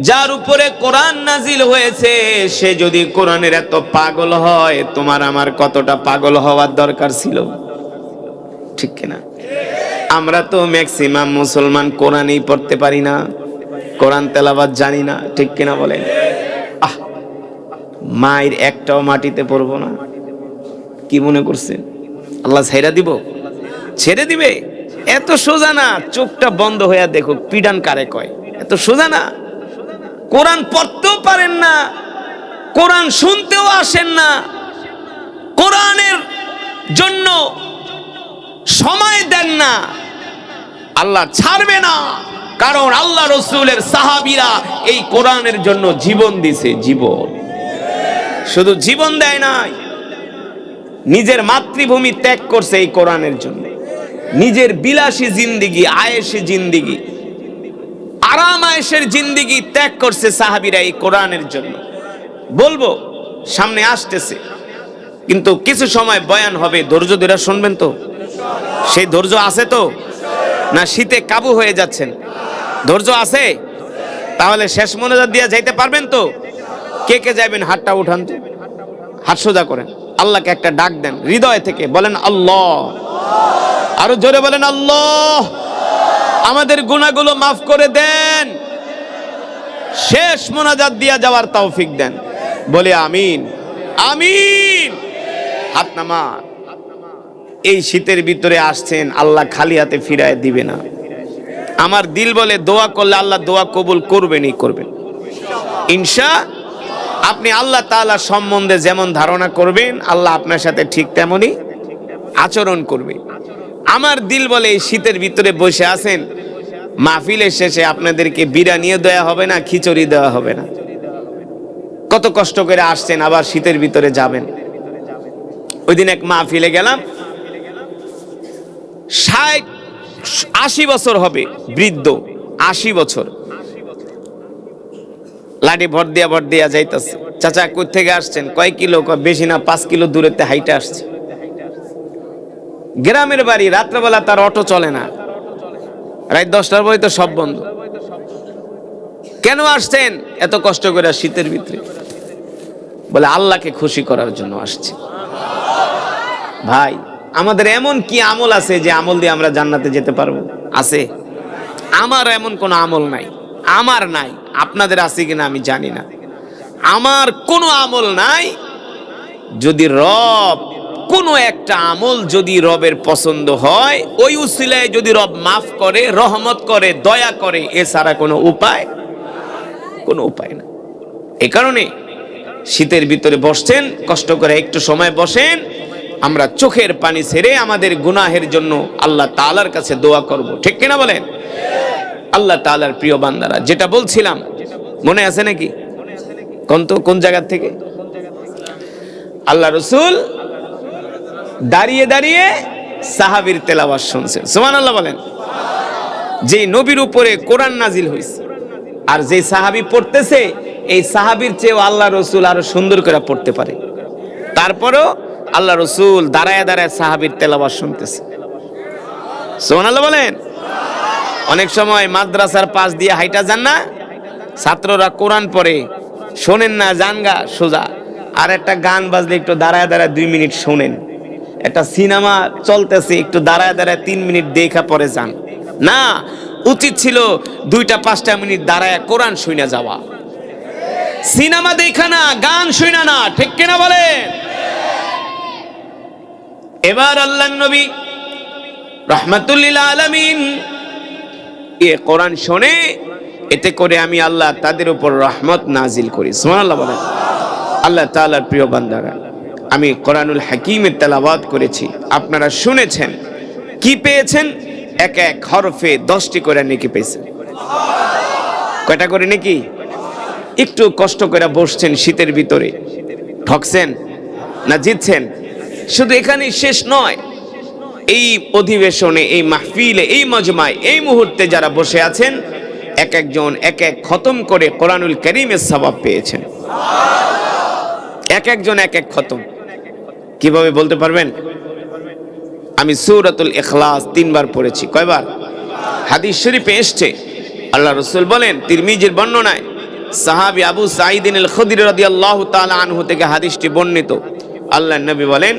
যার উপরে কোরআন নাজিল হয়েছে, সে যদি কোরআনের এত পাগল হয়, তোমার আমার কতটা পাগল হওয়ার দরকার ছিল, ঠিক কিনা? আমরা তো ম্যাক্সিমাম মুসলমান কোরআনই পড়তে পারি না, কোরআন তেলাওয়াত জানি না, ঠিক কিনা বলেন? মায়ের একটাও মাটিতে পড়বো না, কি মনে করছেন আল্লাহ ছেড়ে দিব? ছেড়ে দিবে? এত সোজা না। চোখটা বন্ধ হয়ে দেখো, পিডান কারে কয়, এত সোজা না। কোরআন পড়তেও পারেন না, কোরআন শুনতেও আসেন না, কোরআনের জন্য সময় দেন না, আল্লাহ ছাড়বে না। কারণ আল্লাহ রসুলের সাহাবীরা এই কোরআনের জন্য জীবন দিছে, জীবন। শুধু জীবন দেয় নাই, নিজের মাতৃভূমি ত্যাগ করছে এই কোরআনের জন্য। নিজের বিলাসী জিন্দিগি, আয়েশি জিন্দিগি, আরাম আয়েশের জিন্দিগি ত্যাগ করছে সাহাবীরা এই কোরআনের জন্য। বলবো সামনে আসতেছে, কিন্তু কিছু সময় বয়ান হবে, ধৈর্য ধরে শুনবেন তো? সেই ধৈর্য আছে তো? না শীতে কাবু হয়ে যাচ্ছেন? ধৈর্য আছে? তাহলে শেষ মোনাজাত দিয়ে যাইতে পারবেন তো? কে কে যাবেন হাতটা উঠান তো, হাত সোজা করেন, আল্লাহকে একটা ডাক দেন হৃদয় থেকে, বলেন আল্লাহ। আরো জোরে বলেন আল্লাহ। আমাদের গুনাহগুলো মাফ করে দেন, শেষ মোনাজাত দিয়া যাওয়ার তৌফিক দেন, বলে আমিন আমিন। হাত নামা। এই শীতের ভিতরে আসছেন, আল্লাহ খালি হাতে ফিরায় দিবে না। আমার দিল বলে দোয়া করলে আল্লাহ দোয়া কবুল করবেনই করবেন ইনশাআল্লাহ। আপনি আল্লাহ তাআলা সম্বন্ধে যেমন ধারণা করবেন, আল্লাহ আপনার সাথে ঠিক তেমনই আচরণ করবে। আমার দিল বলে এই শীতের ভিতরে বসে আছেন, মাহফিলের শেষে আপনাদেরকে বিরিয়ানিও দেওয়া হবে না, খিচুড়ি দেওয়া হবে না। কত কষ্ট করে আসছেন, আবার শীতের ভিতরে যাবেন। ওই দিন এক মাহফিলে গেলাম, 60-80 বছর হবে, বৃদ্ধ 80 বছর, লাঠি ভর দিয়া যাইতেছে। চাচা কই থেকে আসছেন? কয় কিলো? বেশি না, 5 কিলো দূরেতে হাইটে আসছে। গ্রামের বাড়ি, রাত্রেবেলা তার অটো চলে না, রাত 10টার পরে তো সব বন্ধ। কেন আসছেন এত কষ্ট করে শীতের ভিতরে? বলে আল্লাহকে খুশি করার জন্য আসছি। ভাই, আমাদের এমন কি আমল আছে যে আমল দিয়ে আমরা জান্নাতে যেতে পারবো? আছে? আমার এমন কোন আমল নাই, আমার নাই, আপনাদের আছে কিনা আমি জানি না। আমার কোনো আমল নাই, যদি রব কোনো একটা আমল যদি রবের পছন্দ হয়, ওই উসিলায় যদি রব মাফ করে, রহমত করে, দয়া করে, এছাড়া কোনো উপায় না। এই কারণে শীতের ভিতরে বসছেন, কষ্ট করে একটু সময় বসেন, আমরা চোখের পানি ছেড়ে আমাদের গুনাহের জন্য আল্লাহ তাআলার কাছে দোয়া করব, ঠিক কিনা বলেন? আল্লাহ তাআলার প্রিয় বান্দারা, যেটা বলছিলাম মনে আছে নাকি? কোন জায়গা থেকে? আল্লাহ রাসূল দাঁড়িয়ে দাঁড়িয়ে সাহাবীর তেলাওয়াত শুনছেন। সুবহানাল্লাহ বলেন। যে নবীর উপরে কোরআন নাজিল হয়েছে, আর যে সাহাবী পড়তেছে, এই সাহাবীর চেয়েও আল্লাহ রাসূল আরো সুন্দর করে পড়তে পারে। তারপরও আল্লাহ রাসূল দাঁড়ায় দাঁড়ায় সাহাবীর তেলাওয়াত শুনতেছে। সুবহানাল্লাহ বলেন। অনেক সময় মাদ্রাসার পাশ দিয়ে হাইটা যান না, ছাত্ররা কোরআন পড়ে, শোনেন না, জানগা সোজা। আর একটা গান বাজলে একটু দাঁড়ায় দাঁড়ায় 2 মিনিট শোনেন। একটা সিনেমা চলতেছে, একটু দাঁড়ায় দাঁড়ায় 3 মিনিট দেখা পরে যান না। উচিত ছিল 2-5 মিনিট দাঁড়ায় কোরআন শুনে যাওয়া। সিনেমা দেখা না, গান শুনা না, ঠিক কিনা বলেন? এবার আল্লাহর নবী রাহমাতুল লিল আলামিন এ কোরআন শুনে, এতে করে আমি আল্লাহ তাদের উপর রহমত নাজিল করি। সুবহানাল্লাহ বলেন। আল্লাহ তাআলার প্রিয় বান্দারা, আমি কোরআনুল হাকিমের তেলাওয়াত করেছি, আপনারা শুনেছেন। কি পেয়েছেন? এক এক হরফে 10টি করে নেকি পেয়েছেন। কয়টা করে নেকি? একটু কষ্ট করে বসছেন শীতের ভিতরে, ঠকছেন না জিতছেন? শুধু এখানেই শেষ নয়, এই অধিবেশনে, এই মাহফিলে, এই মজমায়, এই মুহূর্তে যারা বসে আছেন, এক একজন এক এক খতম করে কোরআনুল কারীমের সওয়াব পেয়েছেন। এক একজন এক এক খতম। কিভাবে বলতে পারবেন? আমি সূরাতুল ইখলাস 3 বার পড়েছি। কয়বার? হাদিস শরীফে এসেছে, আল্লাহ রাসূল বলেন, তিরমিজির বর্ণনায়, সাহাবী আবু সাঈদ আল খুদরি রাদিয়াল্লাহু তাআলা আনহু থেকে হাদিসটি বর্ণিত। আল্লাহর নবী বলেন,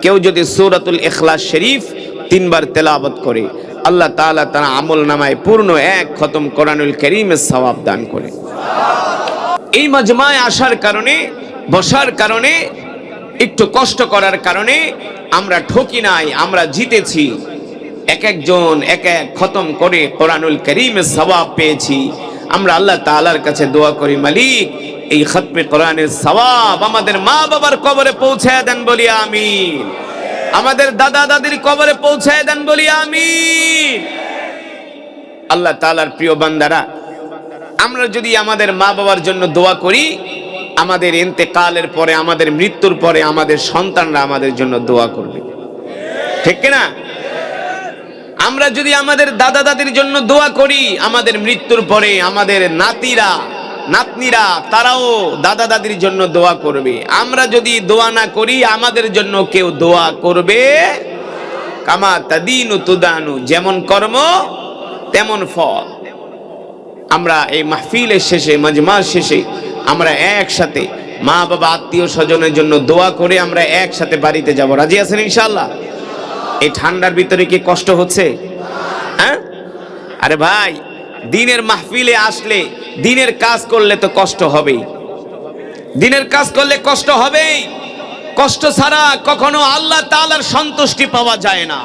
কেউ যদি সূরাতুল ইখলাস শরীফ 3 বার তেলাওয়াত করে, আল্লাহ তাআলা তার আমলনামায় পূর্ণ 1 খতম কোরআনুল কারীমের সওয়াব দান করে। এই মজমায় আসার কারণে, বসার কারণে, একটু কষ্ট করার কারণে আমরা ঠকি নাই, আমরা জিতেছি। এক একজন এক এক খতম করে কোরআনুল কারীমের সওয়াব পেয়েছি। আমরা আল্লাহ তাআলার কাছে দোয়া করি, মালিক এই খতমে কোরআনের সওয়াব আমাদের মা বাবার কবরে পৌঁছায় দেন, বলি আমিন। আমাদের দাদা দাদির কবরে পৌঁছায় দেন, বলি আমিন। আল্লাহ তাআলার প্রিয় বান্দারা, আমরা যদি আমাদের মা বাবার জন্য দোয়া করি, আমাদের ইন্তেকালের পরে, আমাদের মৃত্যুর পরে আমাদের সন্তানরা আমাদের জন্য দোয়া করবে, ঠিক কিনা? আমরা যদি আমাদের দাদা দাদির জন্য দোয়া করি, আমাদের মৃত্যুর পরে আমাদের নাতিরা নাতনিরা তারাও দাদা দাদির জন্য দোয়া করবে। আমরা যদি দোয়া না করি, আমাদের জন্য কেউ দোয়া করবে। কামা তাদিনু তুদানু, যেমন কর্ম তেমন ফল। আমরা এই মাহফিলের শেষে, মজমার শেষে আমরা একসাথে মা বাবা আত্মীয় স্বজনের জন্য দোয়া করে আমরা একসাথে বাড়িতে যাব। রাজি আছেন ইনশাআল্লাহ? এই ঠান্ডার ভিতরে কি কষ্ট হচ্ছে? হ্যাঁ? আরে ভাই, দিনের মাহফিলে আসলে, দিনের কাজ করলে তো কষ্ট হবেই। দিনের কাজ করলে কষ্ট হবেই। কষ্ট ছাড়া কখনো আল্লাহ তাআলার সন্তুষ্টি পাওয়া যায় না।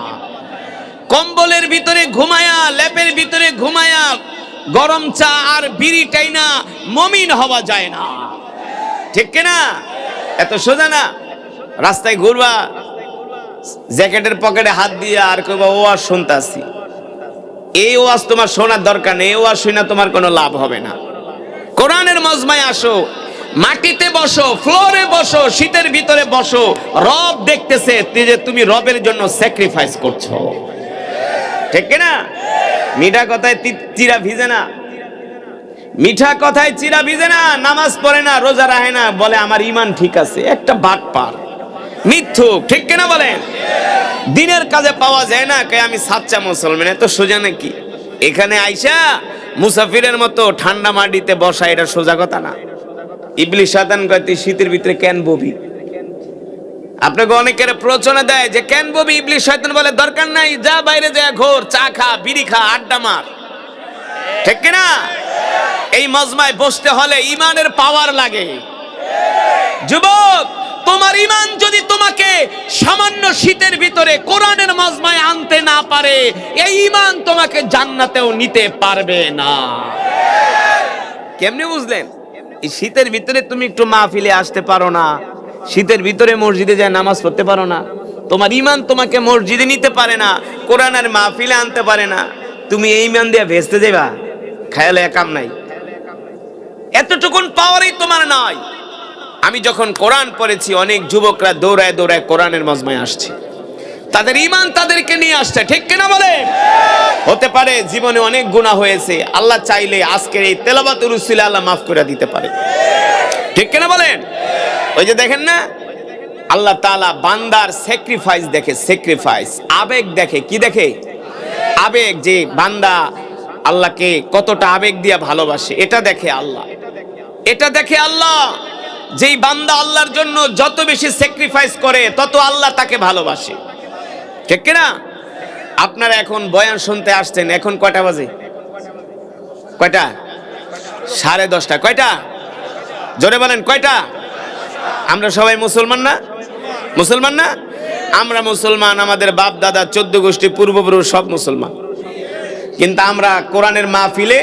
কম্বলের ভিতরে ঘুমায়া, লেপের ভিতরে ঘুমায়া, গরম চা আর বিড়ি টাইনা মুমিন হওয়া যায় না, ঠিক কিনা? এত সোজা না। রাস্তায় ঘুরবা, জ্যাকেটের পকেটে হাত দিয়ে আর কইবা ওয়াজ শুনতাছি। এই ওয়াজ তোমার শোনার দরকার নেই, এই ওয়াজ শুনে তোমার কোনো লাভ হবে না। কোরআনের মজমায় আসো, মাটিতে বসো, ফ্লোরে বসো, শীতের ভিতরে বসো। রব দেখতেছে যে তুমি রবের জন্য স্যাক্রিফাইস করছো, ঠিক কিনা? মিঠা কথায় চিরা ভিজে না, মিঠা কথায় চিরা ভিজে না। নামাজ পড়ে না, রোজা রাখে না, বলে আমার ঈমান ঠিক আছে। একটা বাটপার, মিথ্যুক, ঠিক কিনা বলেন? দিনের কাজে পাওয়া যায় না, কে আমি সাচ্চা মুসলমান। এত সোজা নাকি? এখানে আইসা মুসাফিরের মতো ঠান্ডা মাটিতে বসা, এটা সোজা কথা না। ইবলিস শয়তান কয় তুই শীতের ভিতরে কেন ববি? আপনাকে অনেকের প্রচনা দেয় যে কেন ববি? ইবলিস শয়তান বলে দরকার নাই, যা বাইরে যা ঘোর, চা খা, বিড়ি খা, আড্ডা মার। ঠিক কিনা? এই মজমায় বসতে হলে ইমানের পাওয়ার লাগে। যুবক, তোমার ইমান যদি তোমাকে সামান্য শীতের ভিতরে কোরআনের মজমায় আনতে না পারে, এই ইমান তোমাকে জান্নাতেও নিতে পারবে না। কেমনে বুঝলেন? এই শীতের ভিতরে তুমি একটু মাহফিলে আসতে পারো না, শীতের ভিতরে মসজিদে যায় নামাজ পড়তে পারো না, তোমার ইমান তোমাকে মসজিদে নিতে পারে না, কোরআনের মাহফিলে আনতে পারে না, তুমি এই ইমান দিয়ে ভেস্তে যাবা? খেয়ালে কাম নাই, এতটুকুন পাওয়ারই তোমার নাই। আমি যখন কোরআন পড়েছি, অনেক যুবকরা দৌড়ায় দৌড়ায় কোরআনের মজমায় আসছে, তাদের ইমান তাদেরকে নিয়ে আসছে। ঠিক কিনা বলে? হতে পারে জীবনে অনেক গুনাহ হয়েছে, আল্লাহ চাইলে আজকের এই তেলাওয়াতুল উসিলা আল্লাহ মাফ করে দিতে পারে। ঠিক কিনা বলেন? ওই যে দেখেন না, আল্লাহ তাআলা বান্দার স্যাক্রিফাইস দেখে, স্যাক্রিফাইস, আবেগ দেখে। কি দেখে? আবেগ, যে বান্দা আল্লাহকে কতটা আবেগ দিয়ে ভালোবাসে, এটা দেখে আল্লাহ। এটা দেখে আল্লাহ। যেই বান্দা আল্লাহর জন্য যত বেশি স্যাক্রিফাইস করে, তত আল্লাহ তাকে ভালোবাসে। ঠিক কিনা? আপনারা এখন বয়ান শুনতে আসছেন, এখন কয়টা বাজে? কয়টা? 10:30। কয়টা? জোরে বলেন, কয়টা? আমরা সবাই মুসলমান না? মুসলমান না? আমরা মুসলমান, আমাদের বাপ দাদা 14 গোষ্ঠী পূর্বপুরুষ সব মুসলমান, কিন্তু আমরা কোরআনের মাহফিলে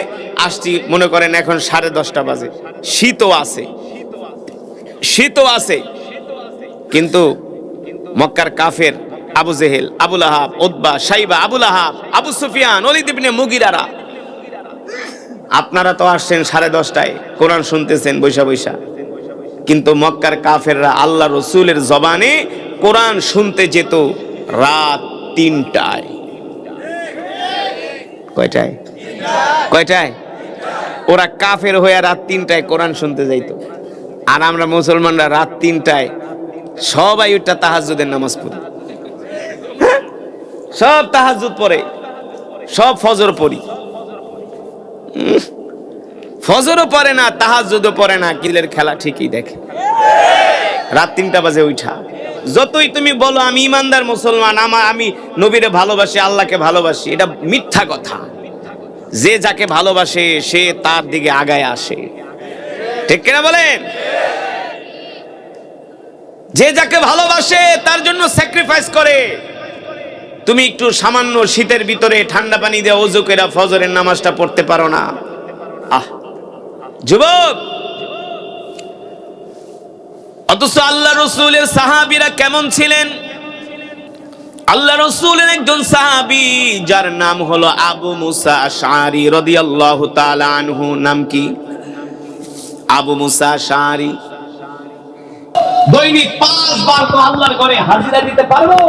আসছি মনে করেন এখন 10:30 বাজে। শীতও আছে, শীতও আছে, কিন্তু মক্কার কাফের আবু জেহেল, আবু লাহাব, উতবা, সাইবা, আবু লাহাব, আবু সুফিয়ান, ওলীদ ইবনে মুগিরারা, আপনারা তো আসছেন 10:30টায় কোরআন শুনতেছেন বৈশা বৈশা, কিন্তু মক্কার কাফেররা আল্লাহ রসুলের জবানে কোরআন শুনতে যেত রাত 3টায়। কয়টায়? কয়টায়? ওরা কাফের হয়ে রাত 3টায় কোরআন শুনতে যাইত, আর আমরা মুসলমানরা রাত 3টায় সবাই ওটা তাহাজ্জুদের নামাজ পড়ি, সব তাহাজ্জুদ পড়ে, সব ফজর পড়ি। ফজরও পড়ে না, তাহাজ্জুদও পড়ে না, কিলের খেলা ঠিকই দেখে। রাত 3টা বাজে উঠা। যতই তুমি বলো আমি ইমানদার মুসলমান, আমি নবীরে ভালোবাসি, আল্লাহকে ভালোবাসি, এটা মিথ্যা কথা। যে যাকে ভালোবাসে সে তার দিকে আগায় আসে। ঠিক কিনা বলেন? যে যাকে ভালোবাসে তার জন্য স্যাক্রিফাইস করে। তুমি একটু সামান্য শীতের ভিতরে ঠান্ডা পানি দিয়ে ওযু করে ফজরের নামাজটা পড়তে পারো না? আহ যুবক, অথচ আল্লাহ রাসূলের সাহাবীরা কেমন ছিলেন? আল্লাহ রাসূলের একজন সাহাবী যার নাম হলো আবু মুসা আশআরী রাদিয়াল্লাহু তাআলা আনহু। নাম কি? আবু মুসা আশআরী। দৈনিক 5 বার তো আল্লাহর ঘরে হাজিরা দিতে পারবো?